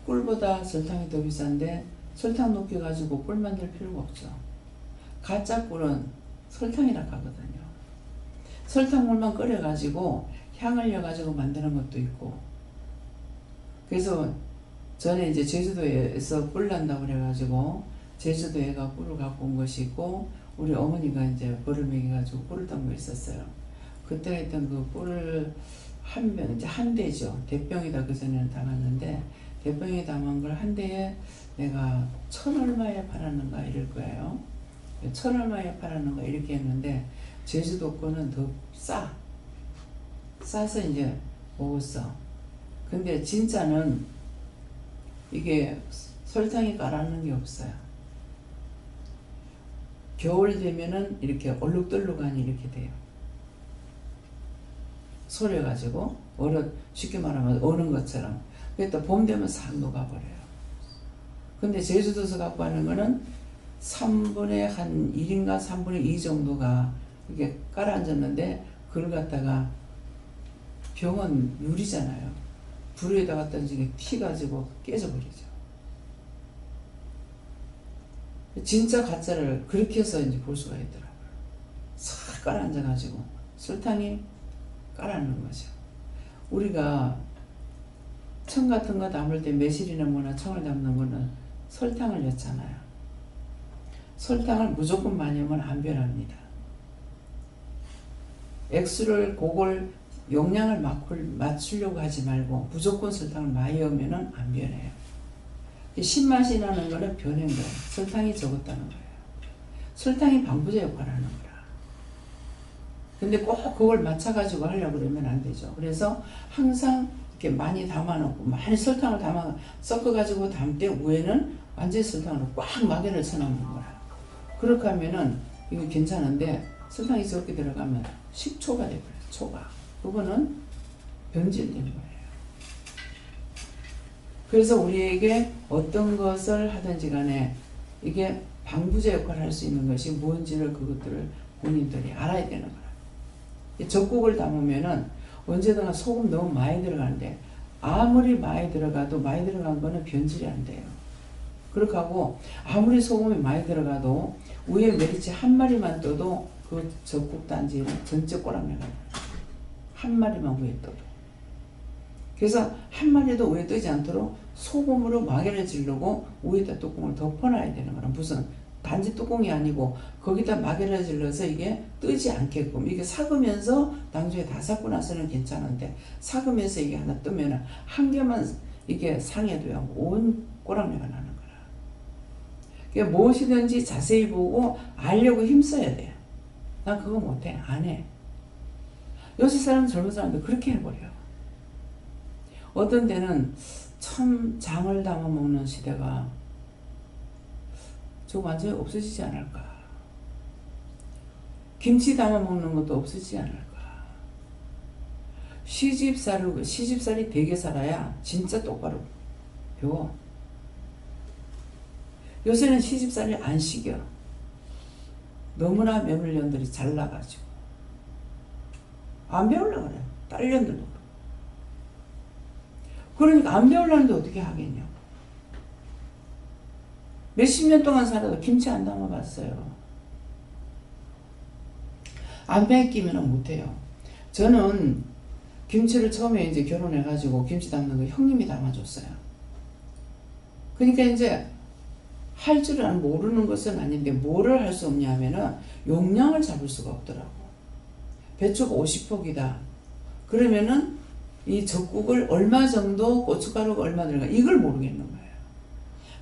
꿀보다 설탕이 더 비싼데 설탕 높게 가지고 꿀 만들 필요가 없죠. 가짜 꿀은 설탕이라 하거든요. 설탕물만 끓여 가지고 향을 내 가지고 만드는 것도 있고. 그래서 전에 이제 제주도에서 꿀 난다고 그래가지고 제주도에가 꿀을 갖고 온 것이 있고, 우리 어머니가 이제 벌을 먹여가지고 꿀을 담고 있었어요. 그때 했던 그 꿀을 한 병, 이제 한 대죠. 대병에다 그전에는 담았는데, 대병에 담은 걸 한 대에 내가 1,000얼마에 팔았는가 이럴 거예요. 1,000얼마에 팔았는가 이렇게 했는데, 제주도 거는 더 싸서 이제 먹었어. 근데 진짜는 이게 설탕이 깔아놓은 게 없어요. 겨울 되면은 이렇게 얼룩덜룩하니 이렇게 돼요. 소려가지고 쉽게 말하면 어는 것처럼. 그랬다 봄 되면 싹 녹아버려요. 근데 제주도에서 갖고 하는 거는 3분의 한 1인가 3분의 2 정도가 이게 깔아앉았는데, 그걸 갖다가 병은 유리잖아요. 불에다 갖다 던지게 튀가지고 깨져버리죠. 진짜 가짜를 그렇게 해서 이제 볼 수가 있더라고요. 싹 깔아앉아가지고 설탕이 깔아놓는 거죠. 우리가 청 같은 거 담을 때 매실이나 뭐나 청을 담는 거는 설탕을 넣잖아요. 설탕을 무조건 많이 넣으면 안 변합니다. 액수를 그걸 용량을 맞추려고 하지 말고 무조건 설탕을 많이 넣으면 안 변해요. 신맛이 나는 거는 변한 거예요. 설탕이 적었다는 거예요. 설탕이 방부제 역할을 하는 거라. 근데 꼭 그걸 맞춰가지고 하려고 그러면 안 되죠. 그래서 항상 이렇게 많이 담아놓고 많이 설탕을 섞어가지고 담을 때 위에는 완전히 설탕으로 꽉 막연을 쳐놓는 거라. 그렇게 하면은 이거 괜찮은데, 설탕이 적게 들어가면 식초가 돼버려요. 초가. 그거는 변질된 거예요. 그래서 우리에게 어떤 것을 하든지 간에 이게 방부제 역할을 할 수 있는 것이 뭔지를 그것들을 본인들이 알아야 되는 거라. 젖국을 담으면은 언제든가 소금 너무 많이 들어가는데, 아무리 많이 들어가도 많이 들어간 거는 변질이 안 돼요. 그렇게 하고 아무리 소금이 많이 들어가도 위에 메리치 한 마리만 떠도 그 젖국 단지는 전체 꼬랑내가 나요. 한 마리만 위에 떠도. 그래서 한 마리도 위에 뜨지 않도록 소금으로 마개를 지르고 위에다 뚜껑을 덮어놔야 되는 거라. 무슨 단지 뚜껑이 아니고 거기다 마개를 질러서 이게 뜨지 않게끔, 이게 삭으면서 나중에 다 삭고 나서는 괜찮은데, 삭으면서 이게 하나 뜨면은 한 개만 이게 상해도요 온 꼬랑내가 나는 거라. 그러니까 무엇이든지 자세히 보고 알려고 힘써야 돼요. 난 그거 못해, 안 해. 요새 젊은 사람들 그렇게 해버려. 어떤 데는 참 장을 담아 먹는 시대가 저 완전히 없어지지 않을까. 김치 담아 먹는 것도 없어지지 않을까. 시집살이 되게 살아야 진짜 똑바로 배워. 요새는 시집살이 안 시겨. 너무나 며느리년들이 잘나가지고 안 배우려고 그래. 딸년들도. 그러니까 안 배우려는데 어떻게 하겠냐. 몇십 년 동안 살아도 김치 안 담아봤어요. 안 뺏기면 못해요. 저는 김치를 처음에 이제 결혼해가지고 김치 담는 거 형님이 담아줬어요. 그러니까 이제 할 줄은 모르는 것은 아닌데 뭐를 할 수 없냐 하면은 용량을 잡을 수가 없더라고. 배추가 50포기다. 그러면은 이 젖국을 얼마 정도, 고춧가루가 얼마 들어가, 이걸 모르겠는 거예요.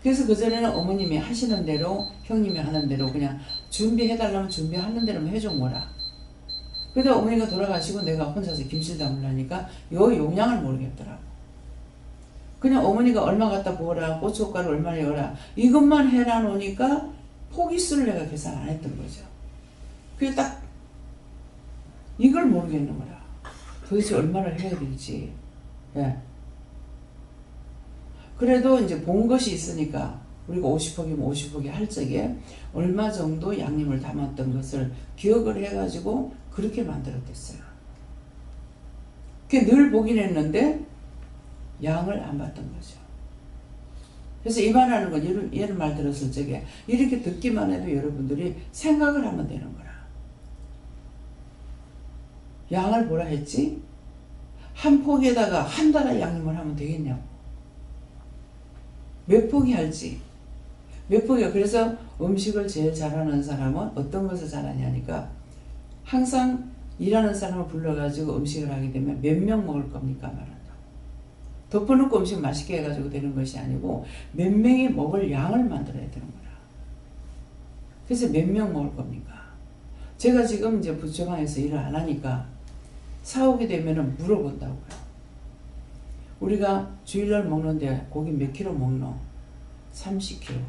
그래서 그전에는 어머님이 하시는 대로, 형님이 하는 대로 그냥 준비해달라면 준비하는 대로만 해준 거라. 그러다 어머니가 돌아가시고 내가 혼자서 김치를 담으려니까 요 용량을 모르겠더라고. 그냥 어머니가 얼마 갖다 부어라, 고춧가루 얼마 넣어라, 이것만 해라 놓으니까 포기수를 내가 계산 안 했던 거죠. 그게 딱 이걸 모르겠는 거야. 도대체 얼마를 해야 될지. 예. 그래도 이제 본 것이 있으니까 우리가 50포기면 50포기 할 적에 얼마 정도 양념을 담았던 것을 기억을 해가지고 그렇게 만들었댔어요. 그게 늘 보긴 했는데 양을 안 봤던 거죠. 그래서 이 말하는 건 이런 말 들었을 적에 이렇게 듣기만 해도 여러분들이 생각을 하면 되는 거라. 양을 뭐라 했지? 한 포기에다가 한 달의 양념을 하면 되겠냐고. 몇 포기 할지. 몇 포기가. 그래서 음식을 제일 잘하는 사람은 어떤 것을 잘하냐니까 항상 일하는 사람을 불러가지고 음식을 하게 되면 몇 명 먹을 겁니까? 말한다고. 덮어놓고 음식 맛있게 해가지고 되는 것이 아니고 몇 명이 먹을 양을 만들어야 되는 거야. 그래서 몇 명 먹을 겁니까? 제가 지금 이제 부처방에서 일을 안 하니까 사오게 되면은 물어본다고요. 우리가 주일날 먹는데 고기 몇 킬로 먹노? 30kg.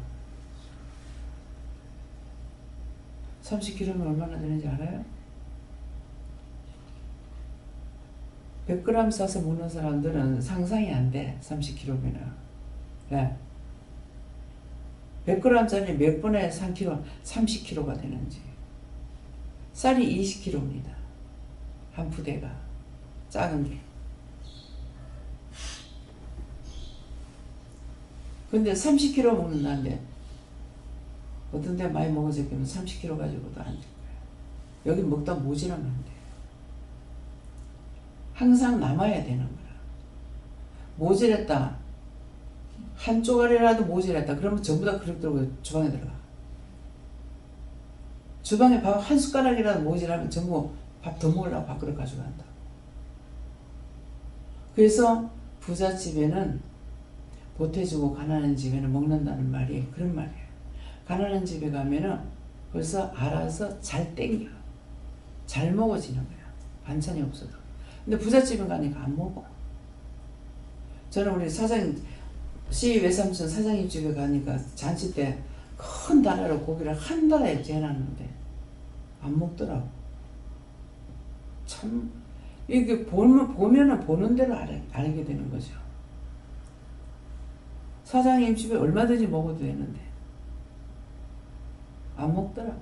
30kg면 얼마나 되는지 알아요? 100g 싸서 먹는 사람들은 상상이 안 돼. 30kg면. 네. 100g짜리 몇 번에 3kg, 30kg가 되는지. 쌀이 20kg입니다. 한 부대가. 작은 게. 근데 30kg 먹는다는데 어떤 데 많이 먹어서 그러면 30kg 가지고도 안 될 거야. 여기 먹다 모자라면 안 돼. 항상 남아야 되는 거야. 모자랐다. 한 쪼가리라도 모자랐다. 그러면 전부 다 그릇 들고 주방에 들어가. 주방에 밥 한 숟가락이라도 모자라면 전부 밥 더 먹으려고 밥그릇 가져간다. 그래서 부잣집에는 보태주고 가난한 집에는 먹는다는 말이 그런 말이에요. 가난한 집에 가면은 벌써 알아서 잘 땡겨. 잘 먹어지는 거야. 반찬이 없어도. 근데 부잣집에 가니까 안 먹어. 저는 우리 사장님, 시 외삼촌 사장님 집에 가니까 잔치 때 큰 다라로 고기를 한 다라에 재놨는데 안 먹더라고. 참, 이게 보면은 보는 대로 알게 되는 거죠. 사장님 집에 얼마든지 먹어도 되는데 안 먹더라.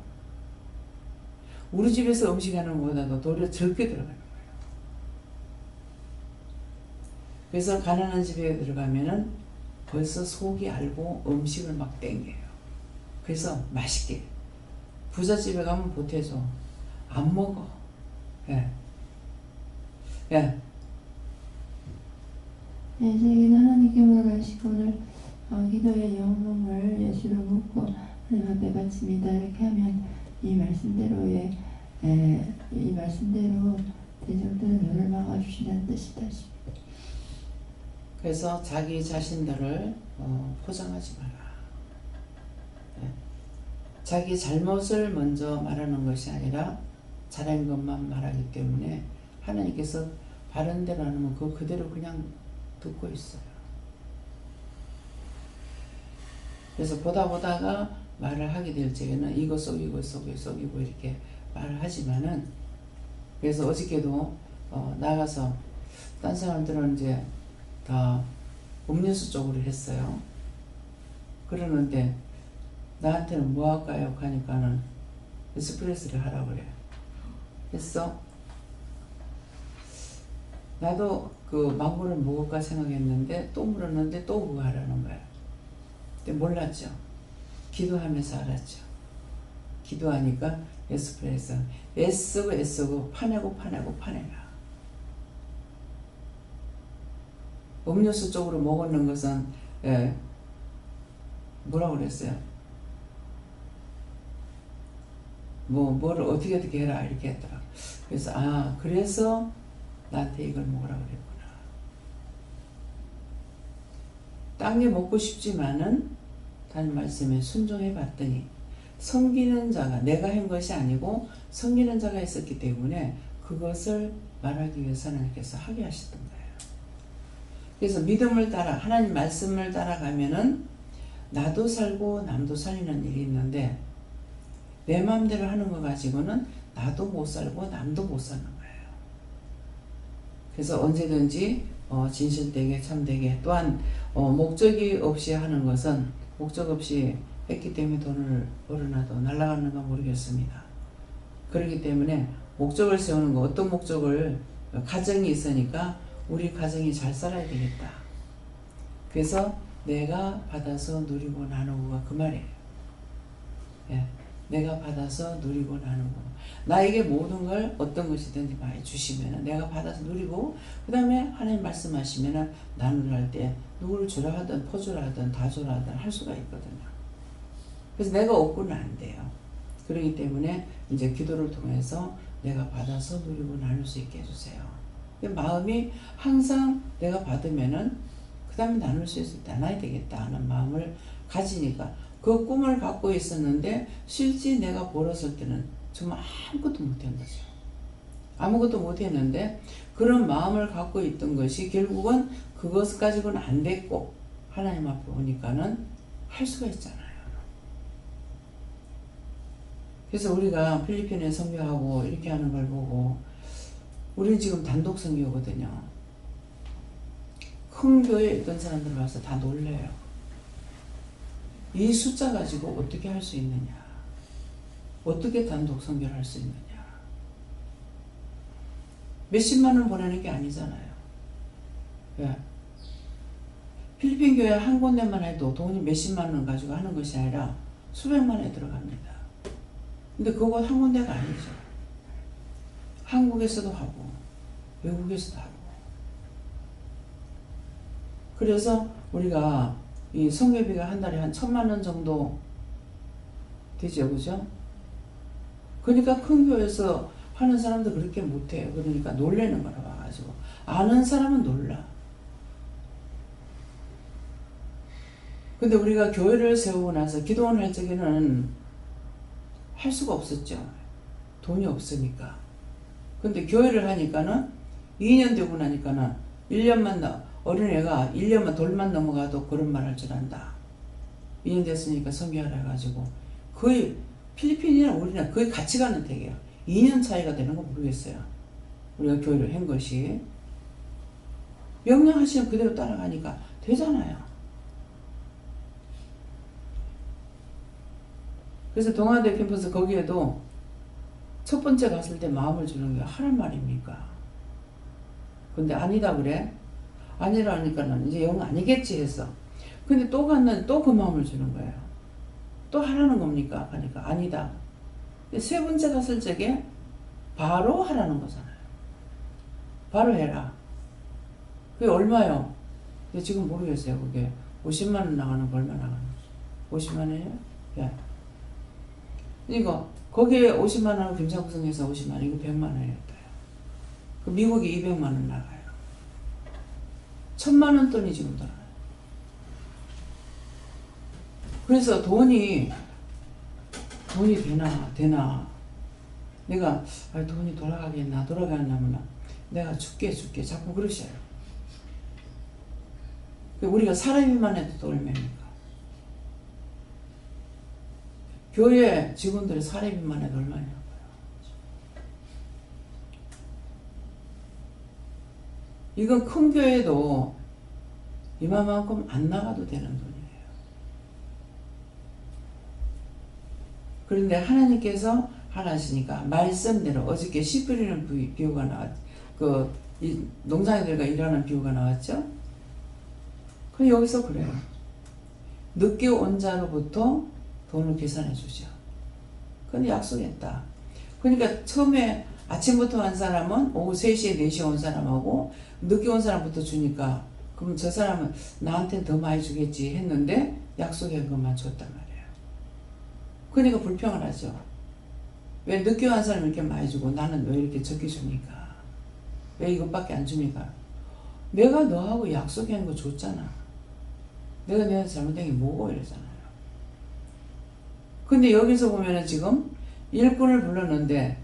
우리 집에서 음식하는 것보다도 도리어 적게 들어가는 거예요. 그래서 가난한 집에 들어가면은 벌써 속이 알고 음식을 막 땡겨요. 그래서 맛있게. 부잣집에 가면 보태줘. 안 먹어. 예. 예.
네, 저희는 하나님께 물어가시고 오늘 기도의 영혼을 예수로 묻고 하나님 앞에 바칩니다. 이렇게 하면 이 말씀대로 대적들은 눈을 막아주시는 뜻이다.
그래서 자기 자신들을 포장하지 마라. 네. 자기 잘못을 먼저 말하는 것이 아니라 잘한 것만 말하기 때문에 하나님께서 바른 대로 하면 그거 그대로 그냥 듣고 있어요. 그래서 보다가 말을 하게 될 적에는 이거 속이고 이렇게 말을 하지만은, 그래서 어저께도 나가서 딴 사람들은 이제 다 음료수 쪽으로 했어요. 그러는데 나한테는 뭐 할까요? 하니까는 에스프레소를 하라고 그래요. 했어? 나도 그 망고를 먹을까 생각했는데 또 물었는데 또 그거 하라는 거야. 근데 몰랐죠. 기도하면서 알았죠. 기도하니까 에스프레소. 애쓰고 파내라. 음료수 쪽으로 먹는 것은 뭐라고 그랬어요? 뭐를 어떻게 해라 이렇게 했더라. 그래서 그래서 나한테 이걸 먹으라고 그랬구나. 딴 게 먹고 싶지만은 다른 말씀에 순종해 봤더니 섬기는 자가, 내가 한 것이 아니고 섬기는 자가 있었기 때문에 그것을 말하기 위해서 하나님께서 하게 하셨던 거예요. 그래서 믿음을 하나님 말씀을 따라가면은 나도 살고 남도 살리는 일이 있는데, 내 마음대로 하는 거 가지고는 나도 못 살고 남도 못 사는 거예요. 그래서 언제든지 진실되게 참되게, 또한 목적이 없이 하는 것은 목적 없이 했기 때문에 돈을 벌어놔도 날아가는가 모르겠습니다. 그렇기 때문에 목적을 세우는 거, 어떤 목적을, 가정이 있으니까 우리 가정이 잘 살아야 되겠다. 그래서 내가 받아서 누리고 나누고가 그 말이에요. 예, 내가 받아서 누리고 나누고, 나에게 모든 걸 어떤 것이든지 많이 주시면 내가 받아서 누리고, 그 다음에 하나님 말씀하시면 나누려 할 때 누구를 주라 하든 퍼주라 하든 다 주라 하든 할 수가 있거든요. 그래서 내가 없고는 안 돼요. 그렇기 때문에 이제 기도를 통해서 내가 받아서 누리고 나눌 수 있게 해주세요. 마음이 항상 내가 받으면은 그 다음에 나눌 수 있을 때 나눠야 되겠다 하는 마음을 가지니까, 그 꿈을 갖고 있었는데 실제 내가 벌었을 때는 정말 아무것도 못한 거죠. 아무것도 못했는데 그런 마음을 갖고 있던 것이 결국은 그것 가지고는 안 됐고 하나님 앞에 오니까는 할 수가 있잖아요. 그래서 우리가 필리핀에 선교하고 이렇게 하는 걸 보고, 우리는 지금 단독 선교거든요. 큰 교회에 있던 사람들 와서 다 놀래요. 이 숫자 가지고 어떻게 할 수 있느냐, 어떻게 단독 선교를 할 수 있느냐. 몇십만 원 보내는 게 아니잖아요. 예. 필리핀 교회 한 군데만 해도 돈이 몇십만 원 가지고 하는 것이 아니라 수백만 원에 들어갑니다. 근데 그거 한 군데가 아니죠. 한국에서도 하고 외국에서도 하고. 그래서 우리가 이 선교비가 한 달에 한 1,000만 원 정도 되죠, 그죠? 그러니까 큰 교회에서 하는 사람도 그렇게 못해요. 그러니까 놀래는 거라 와가지고. 아는 사람은 놀라. 근데 우리가 교회를 세우고 나서 기도원 할 적에는 할 수가 없었죠. 돈이 없으니까. 근데 교회를 하니까는 2년 되고 나니까는 1년만 어린애가 1년만 돌만 넘어가도 그런 말 할 줄 안다. 2년 됐으니까 선교하라 해가지고 거의 필리핀이랑 우리랑 거의 같이 가는 댁이에요. 2년 차이가 되는 거 모르겠어요. 우리가 교회를 한 것이. 명령하시면 그대로 따라가니까 되잖아요. 그래서 동아대 캠퍼스 거기에도 첫 번째 갔을 때 마음을 주는 게 하란 말입니까? 근데 아니다 그래? 아니라니까는 이제 영 아니겠지 했어. 근데 또 갔는데 또 그 마음을 주는 거예요. 또 하라는 겁니까? 하니까 아니다. 세 번째 갔을 적에 바로 하라는 거잖아요. 바로 해라. 그게 얼마요? 지금 모르겠어요. 그게 50만 원 나가는 거 얼마 나가는 거지? 50만 원이에요? 예. 그러니까 거기에 50만 원, 김상구성에서 50만 원, 이거 100만 원이었대요. 그 미국이 200만 원 나가요. 1,000만 원 돈이 지금 들어요. 그래서 돈이 되나. 내가 돈이 돌아가겠냐면 내가 줄게 자꾸 그러셔요. 우리가 사람이만 해도 또 얼마입니까? 교회 직원들의 사례비만 해도 얼마냐고요. 이건 큰 교회도 이만큼 안 나가도 되는 돈이에요. 그런데 하나님께서 하나시니까 말씀대로, 어저께 씨 뿌리는 비유가 이 농장에들과 일하는 비유가 나왔죠. 그 여기서 그래요. 늦게 온 자로부터 돈을 계산해 주죠. 근데 약속했다. 그러니까 처음에 아침부터 온 사람은 오후 3시에 4시에 온 사람하고 늦게 온 사람부터 주니까 그럼 저 사람은 나한테 더 많이 주겠지 했는데 약속한 것만 줬단 말이에요. 그러니까 불평을 하죠. 왜 늦게 온 사람이 이렇게 많이 주고 나는 왜 이렇게 적게 줍니까? 왜 이것밖에 안 줍니까? 내가 너하고 약속한 거 줬잖아. 내가 내한테 잘못된 게 뭐고 이러잖아요. 근데 여기서 보면은 지금 일꾼을 불렀는데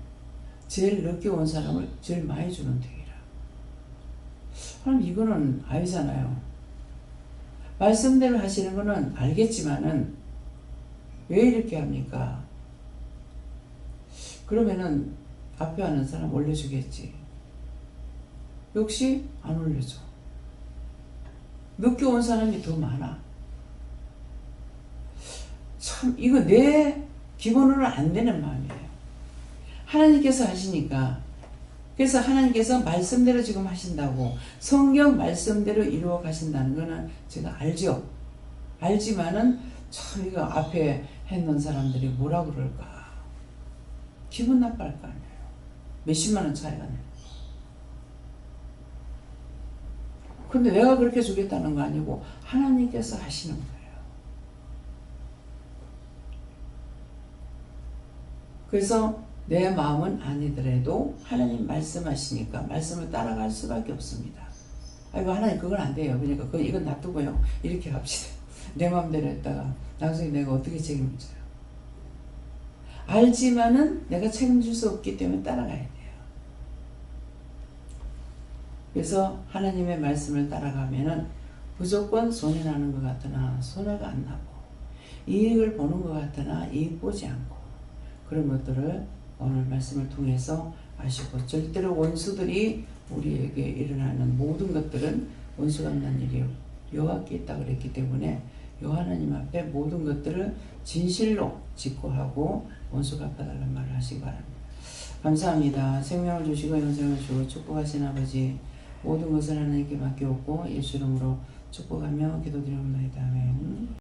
제일 늦게 온 사람을 제일 많이 주는 덱이라. 그럼 이거는 아니잖아요. 말씀대로 하시는 거는 알겠지만은 왜 이렇게 합니까? 그러면은 앞에 하는 사람 올려주겠지. 역시 안 올려줘. 늦게 온 사람이 더 많아. 참 이거 내 기본으로 안 되는 마음이에요. 하나님께서 하시니까. 그래서 하나님께서 말씀대로 지금 하신다고, 성경 말씀대로 이루어 가신다는 거는 제가 알죠. 알지만은 참 이거 앞에 했는 사람들이 뭐라 그럴까. 기분 나빠할 거 아니에요. 몇십만 원 차이가 나요. 근데 내가 그렇게 주겠다는 거 아니고 하나님께서 하시는 거예요. 그래서 내 마음은 아니더라도 하나님 말씀하시니까 말씀을 따라갈 수밖에 없습니다. 아이고 하나님 그건 안 돼요. 그러니까 이건 놔두고요. 이렇게 합시다. 내 마음대로 했다가 나중에 내가 어떻게 책임을 져요. 알지만은 내가 책임질 수 없기 때문에 따라가야 돼요. 그래서 하나님의 말씀을 따라가면은 무조건 손해나는 것 같으나 손해가 안 나고, 이익을 보는 것 같으나 이익 보지 않고, 그런 것들을 오늘 말씀을 통해서 아시고, 절대로 원수들이 우리에게 일어나는 모든 것들은 원수 갚는 일이 여호와께 있다 그랬기 때문에 여호와 하나님 앞에 모든 것들을 진실로 직고하고 원수 갚아달라는 말을 하시기 바랍니다. 감사합니다. 생명을 주시고 영생을 주시고 축복하신 아버지, 모든 것을 하나님께 맡겨오고 예수 이름으로 축복하며 기도드립니다. 아멘.